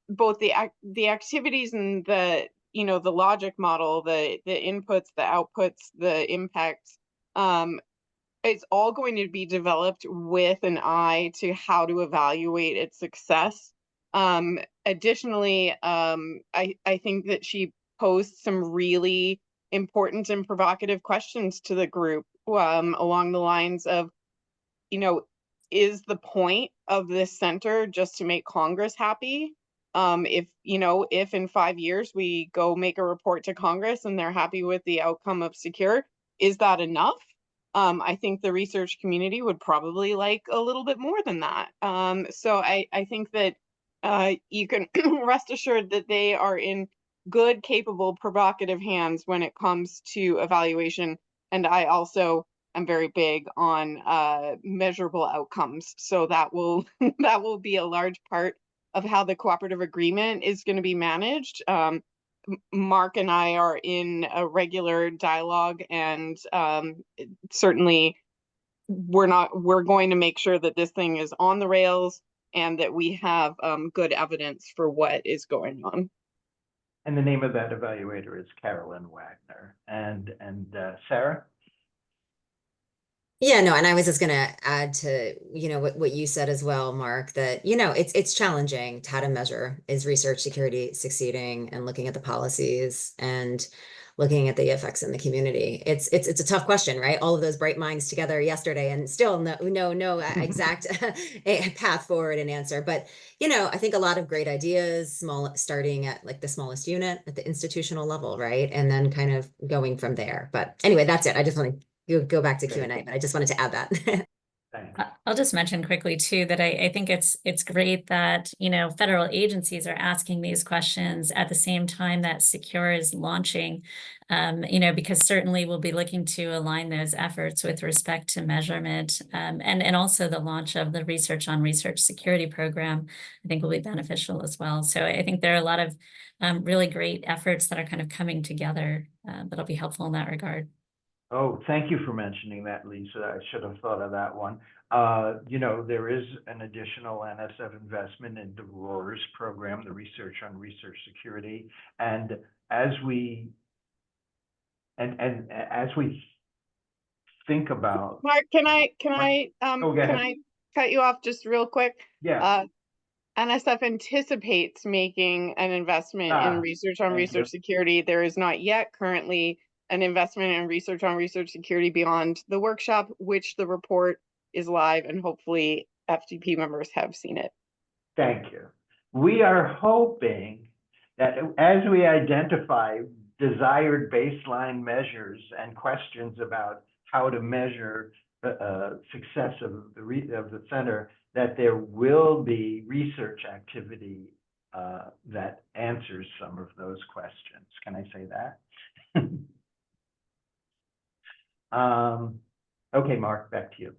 both the activities and the logic model, the inputs, the outputs, the impacts, it's all going to be developed with an eye to how to evaluate its success. Additionally, I think that she posed some really important and provocative questions to the group, along the lines of, is the point of this center just to make Congress happy? If in 5 years we go make a report to Congress and they're happy with the outcome of Secure, is that enough? I think the research community would probably like a little bit more than that. So I think that you can rest assured that they are in good, capable, provocative hands when it comes to evaluation. And I also am very big on measurable outcomes. So that will be a large part of how the cooperative agreement is going to be managed. Mark and I are in a regular dialogue, and certainly we're going to make sure that this thing is on the rails and that we have good evidence for what is going on. And the name of that evaluator is Carolyn Wagner. And Sarah? Yeah, no, and I was just going to add to, what you said as well, Mark, that, it's challenging how to measure, is research security succeeding, and looking at the policies and looking at the effects in the community. It's a tough question, right? All of those bright minds together yesterday and still no exact path forward and answer. But, I think a lot of great ideas, starting at like the smallest unit at the institutional level, right? And then kind of going from there. But anyway, that's it. I just want to go back to Q&A, but I just wanted to add that. I'll just mention quickly too that I think it's great that federal agencies are asking these questions at the same time that Secure is launching, because certainly we'll be looking to align those efforts with respect to measurement, and also the launch of the Research on Research Security program, I think will be beneficial as well. So I think there are a lot of really great efforts that are kind of coming together that'll be helpful in that regard. Oh, thank you for mentioning that, Lisa. I should have thought of that one. There is an additional NSF investment in the RORS program, the Research on Research Security. And as we think about, Mark, can I cut you off just real quick? Yeah. NSF anticipates making an investment in Research on Research Security. There is not yet currently an investment in Research on Research Security beyond the workshop, which the report is live, and hopefully FDP members have seen it. Thank you. We are hoping that as we identify desired baseline measures and questions about how to measure success of the center, that there will be research activity that answers some of those questions. Can I say that? Okay, Mark, back to you.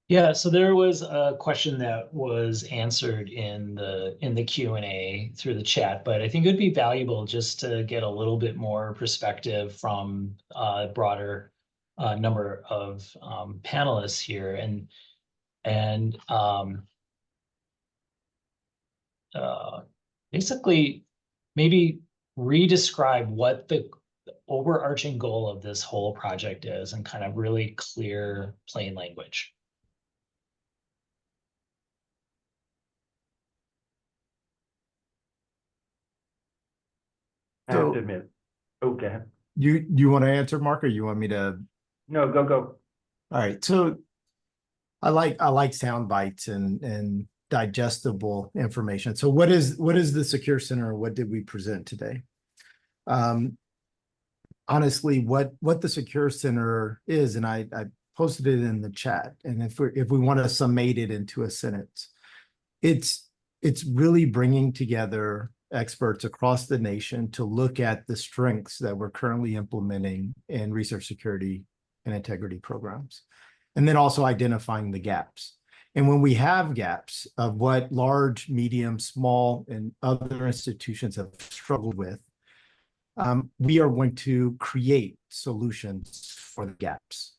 Yeah, so there was a question that was answered in the Q&A through the chat, but I think it would be valuable just to get a little bit more perspective from a broader number of panelists here, and basically maybe re-describe what the overarching goal of this whole project is in kind of really clear, plain language. I have to admit. Okay. You want to answer, Mark, or you want me to? No, go. All right. So I like sound bites and digestible information. So what is the Secure Center? What did we present today? Honestly, what the Secure Center is, and I posted it in the chat. And if we want to summate it into a sentence, it's really bringing together experts across the nation to look at the strengths that we're currently implementing in research security and integrity programs, and then also identifying the gaps. And when we have gaps of what large, medium, small, and other institutions have struggled with, we are going to create solutions for the gaps.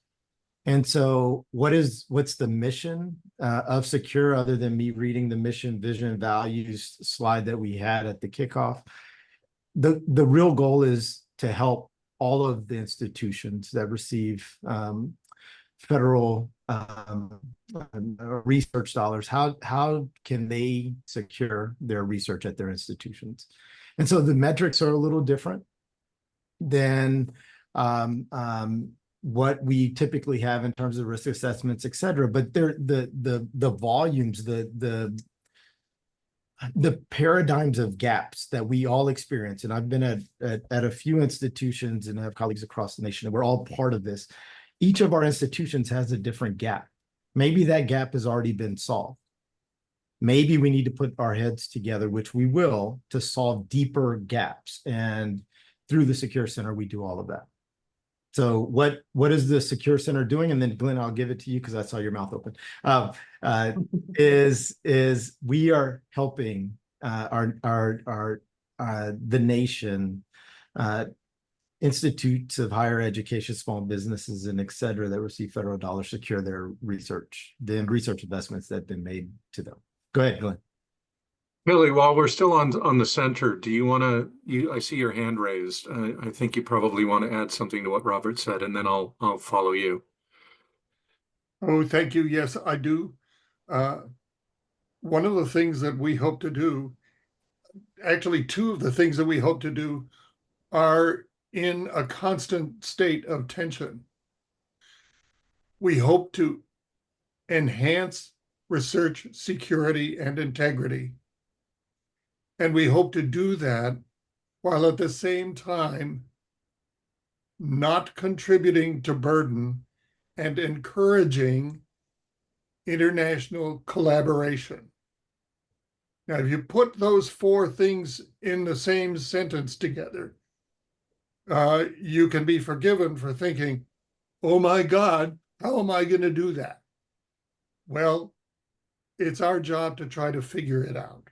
And so what's the mission of Secure, other than me reading the mission, vision, values slide that we had at the kickoff? The real goal is to help all of the institutions that receive federal research dollars. How can they secure their research at their institutions? And so the metrics are a little different than what we typically have in terms of risk assessments, et cetera. But the volumes, the paradigms of gaps that we all experience, and I've been at a few institutions and I have colleagues across the nation, and we're all part of this. Each of our institutions has a different gap. Maybe that gap has already been solved. Maybe we need to put our heads together, which we will, to solve deeper gaps. And through the Secure Center, we do all of that. So what is the Secure Center doing? And then Glenn, I'll give it to you because I saw your mouth open. Is we are helping the nation, institutes of higher education, small businesses, and et cetera, that receive federal dollars secure their research, the research investments that have been made to them. Go ahead, Glenn. Billy, while we're still on the center, do you want to, I see your hand raised. I think you probably want to add something to what Robert said, and then I'll follow you. Oh, thank you. Yes, I do. One of the things that we hope to do, actually two of the things that we hope to do, are in a constant state of tension. We hope to enhance research security and integrity. And we hope to do that while at the same time not contributing to burden and encouraging international collaboration. Now, if you put those four things in the same sentence together, you can be forgiven for thinking, oh my God, how am I going to do that? Well, it's our job to try to figure it out.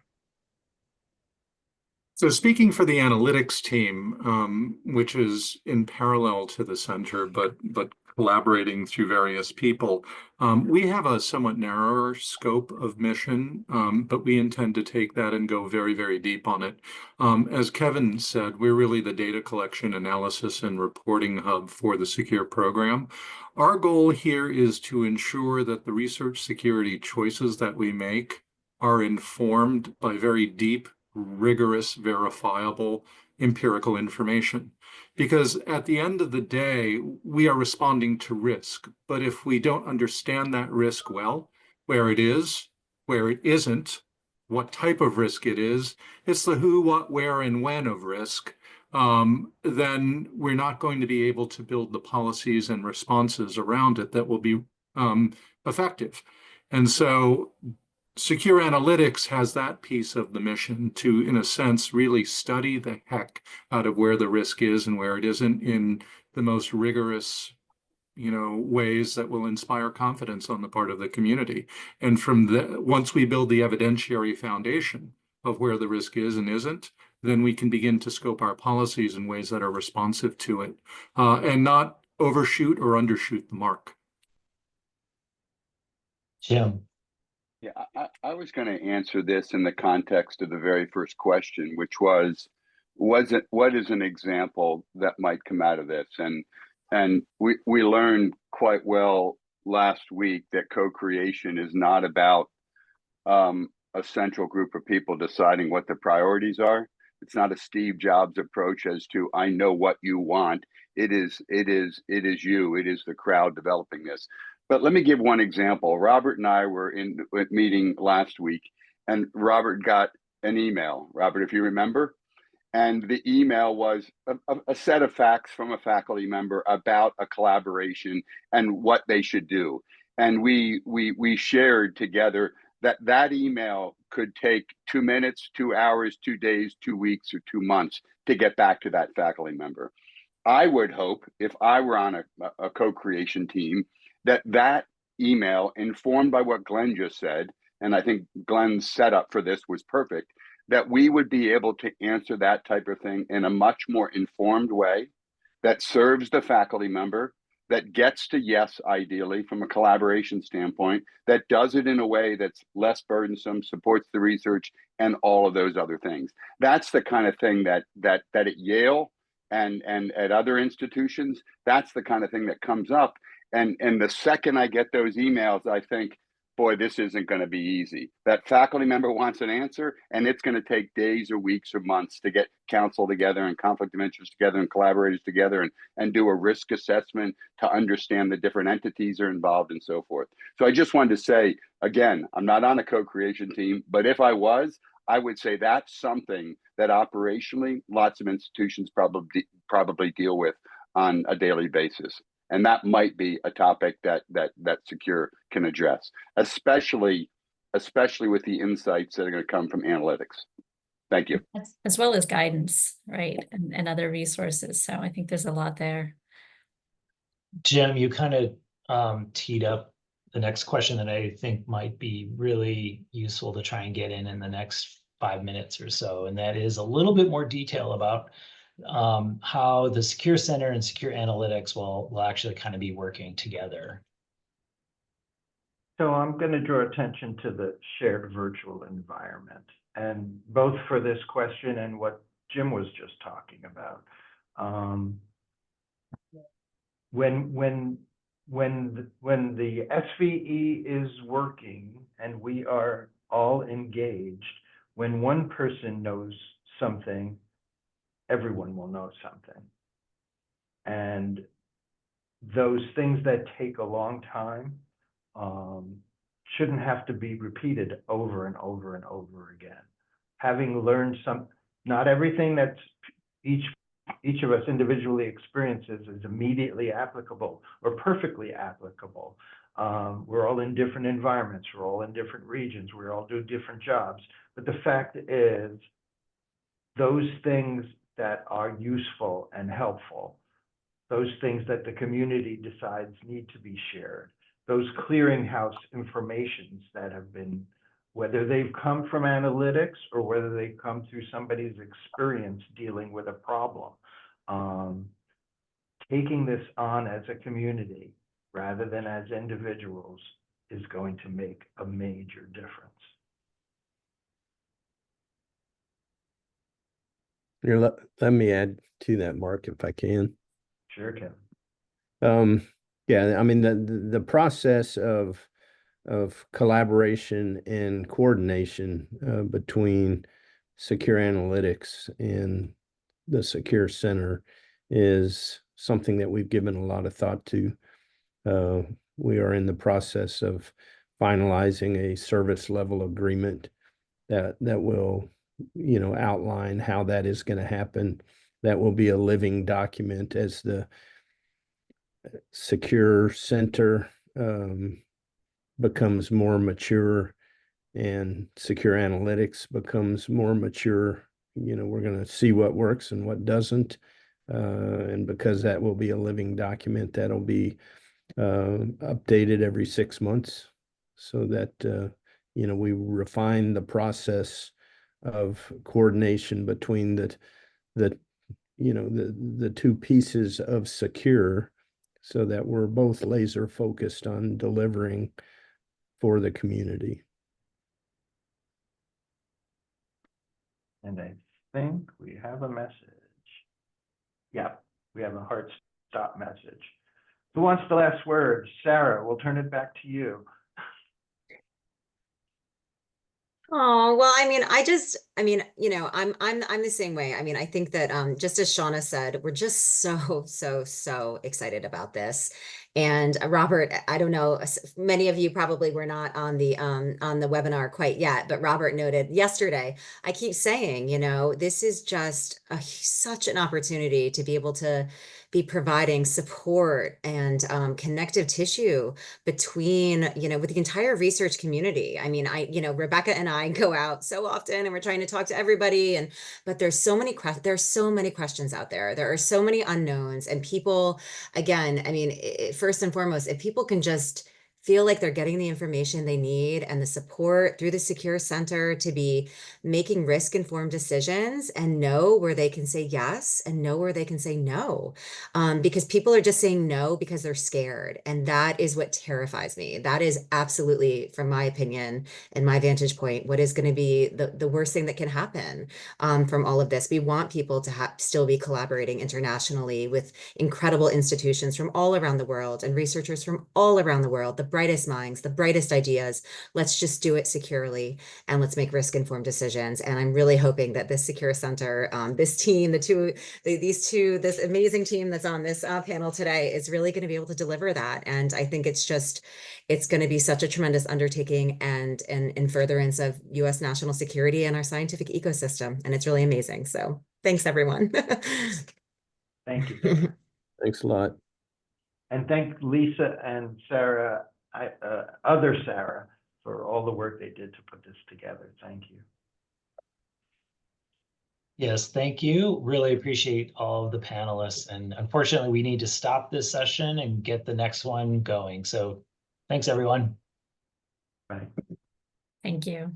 So speaking for the analytics team, which is in parallel to the center, but collaborating through various people, we have a somewhat narrower scope of mission, but we intend to take that and go very, very deep on it. As Kevin said, we're really the data collection, analysis, and reporting hub for the Secure program. Our goal here is to ensure that the research security choices that we make are informed by very deep, rigorous, verifiable, empirical information. Because at the end of the day, we are responding to risk. But if we don't understand that risk well, where it is, where it isn't, what type of risk it is, it's the who, what, where, and when of risk, then we're not going to be able to build the policies and responses around it that will be effective. And so Secure Analytics has that piece of the mission to, in a sense, really study the heck out of where the risk is and where it isn't in the most rigorous, ways that will inspire confidence on the part of the community. And once we build the evidentiary foundation of where the risk is and isn't, then we can begin to scope our policies in ways that are responsive to it, and not overshoot or undershoot the mark. Jim. Yeah, I was going to answer this in the context of the very first question, which was what is an example that might come out of this? And we learned quite well last week that co-creation is not about a central group of people deciding what the priorities are. It's not a Steve Jobs approach as to I know what you want. It is you. It is the crowd developing this. But let me give one example. Robert and I were in a meeting last week, and Robert got an email. Robert, if you remember, and the email was a set of facts from a faculty member about a collaboration and what they should do. And we shared together that email could take 2 minutes, 2 hours, 2 days, 2 weeks, or 2 months to get back to that faculty member. I would hope, if I were on a co-creation team, that email, informed by what Glenn just said, and I think Glenn's setup for this was perfect, that we would be able to answer that type of thing in a much more informed way that serves the faculty member, that gets to yes, ideally, from a collaboration standpoint, that does it in a way that's less burdensome, supports the research, and all of those other things. That's the kind of thing that at Yale and at other institutions, that's the kind of thing that comes up. And the second I get those emails, I think, boy, this isn't going to be easy. That faculty member wants an answer, and it's going to take days or weeks or months to get counsel together and conflict of interest together and collaborators together and do a risk assessment to understand the different entities are involved and so forth. So I just wanted to say, again, I'm not on a co-creation team, but if I was, I would say that's something that operationally lots of institutions probably deal with on a daily basis. And that might be a topic that Secure can address, especially with the insights that are going to come from analytics. Thank you. As well as guidance, right, and other resources. So I think there's a lot there. Jim, you kind of teed up the next question that I think might be really useful to try and get in the next 5 minutes or so, and that is a little bit more detail about how the Secure Center and Secure Analytics will actually kind of be working together. So I'm going to draw attention to the shared virtual environment, and both for this question and what Jim was just talking about. When the SVE is working and we are all engaged, when one person knows something, everyone will know something. And those things that take a long time shouldn't have to be repeated over and over and over again. Having learned not everything that each of us individually experiences is immediately applicable or perfectly applicable. We're all in different environments, we're all in different regions, we all do different jobs. But the fact is, those things that are useful and helpful, those things that the community decides need to be shared, those clearinghouse informations that have been, whether they've come from analytics or whether they've come through somebody's experience dealing with a problem, taking this on as a community rather than as individuals is going to make a major difference. Here, let me add to that, Mark, if I can. Sure can. Yeah, I mean, the process of collaboration and coordination between Secure Analytics and the Secure Center is something that we've given a lot of thought to. We are in the process of finalizing a service level agreement that will, outline how that is going to happen. That will be a living document as the Secure Center becomes more mature and secure analytics becomes more mature, we're going to see what works and what doesn't. And because that will be a living document, that'll be updated every 6 months so that, we refine the process of coordination between the two pieces of secure so that we're both laser focused on delivering for the community. And I think we have a message. Yeah, we have a hard stop message. Who wants the last word? Sarah, we'll turn it back to you. Oh, well, I'm the same way. I think that just as Shauna said, we're just so excited about this. And Robert, I don't know, many of you probably were not on the webinar quite yet, but Robert noted yesterday, I keep saying, this is just such an opportunity to be able to be providing support and connective tissue between, with the entire research community. Rebecca and I go out so often and we're trying to talk to everybody, but there's so many questions out there. There are so many unknowns, and people, again, first and foremost, if people can just feel like they're getting the information they need and the support through the Secure Center to be making risk-informed decisions and know where they can say yes and know where they can say no. Because people are just saying no because they're scared. And that is what terrifies me. That is absolutely, from my opinion and my vantage point, what is going to be the worst thing that can happen from all of this. We want people to still be collaborating internationally with incredible institutions from all around the world and researchers from all around the world, the brightest minds, the brightest ideas. Let's just do it securely and let's make risk-informed decisions. And I'm really hoping that this Secure Center, this team, this amazing team that's on this panel today is really going to be able to deliver that. And I think it's going to be such a tremendous undertaking and in furtherance of U.S. national security and our scientific ecosystem. And it's really amazing. So thanks, everyone. Thank you. Thanks a lot. And thank Lisa and Sarah, other Sarah, for all the work they did to put this together. Thank you. Yes, thank you. Really appreciate all of the panelists. And unfortunately, we need to stop this session and get the next one going. So thanks, everyone. Bye. Thank you.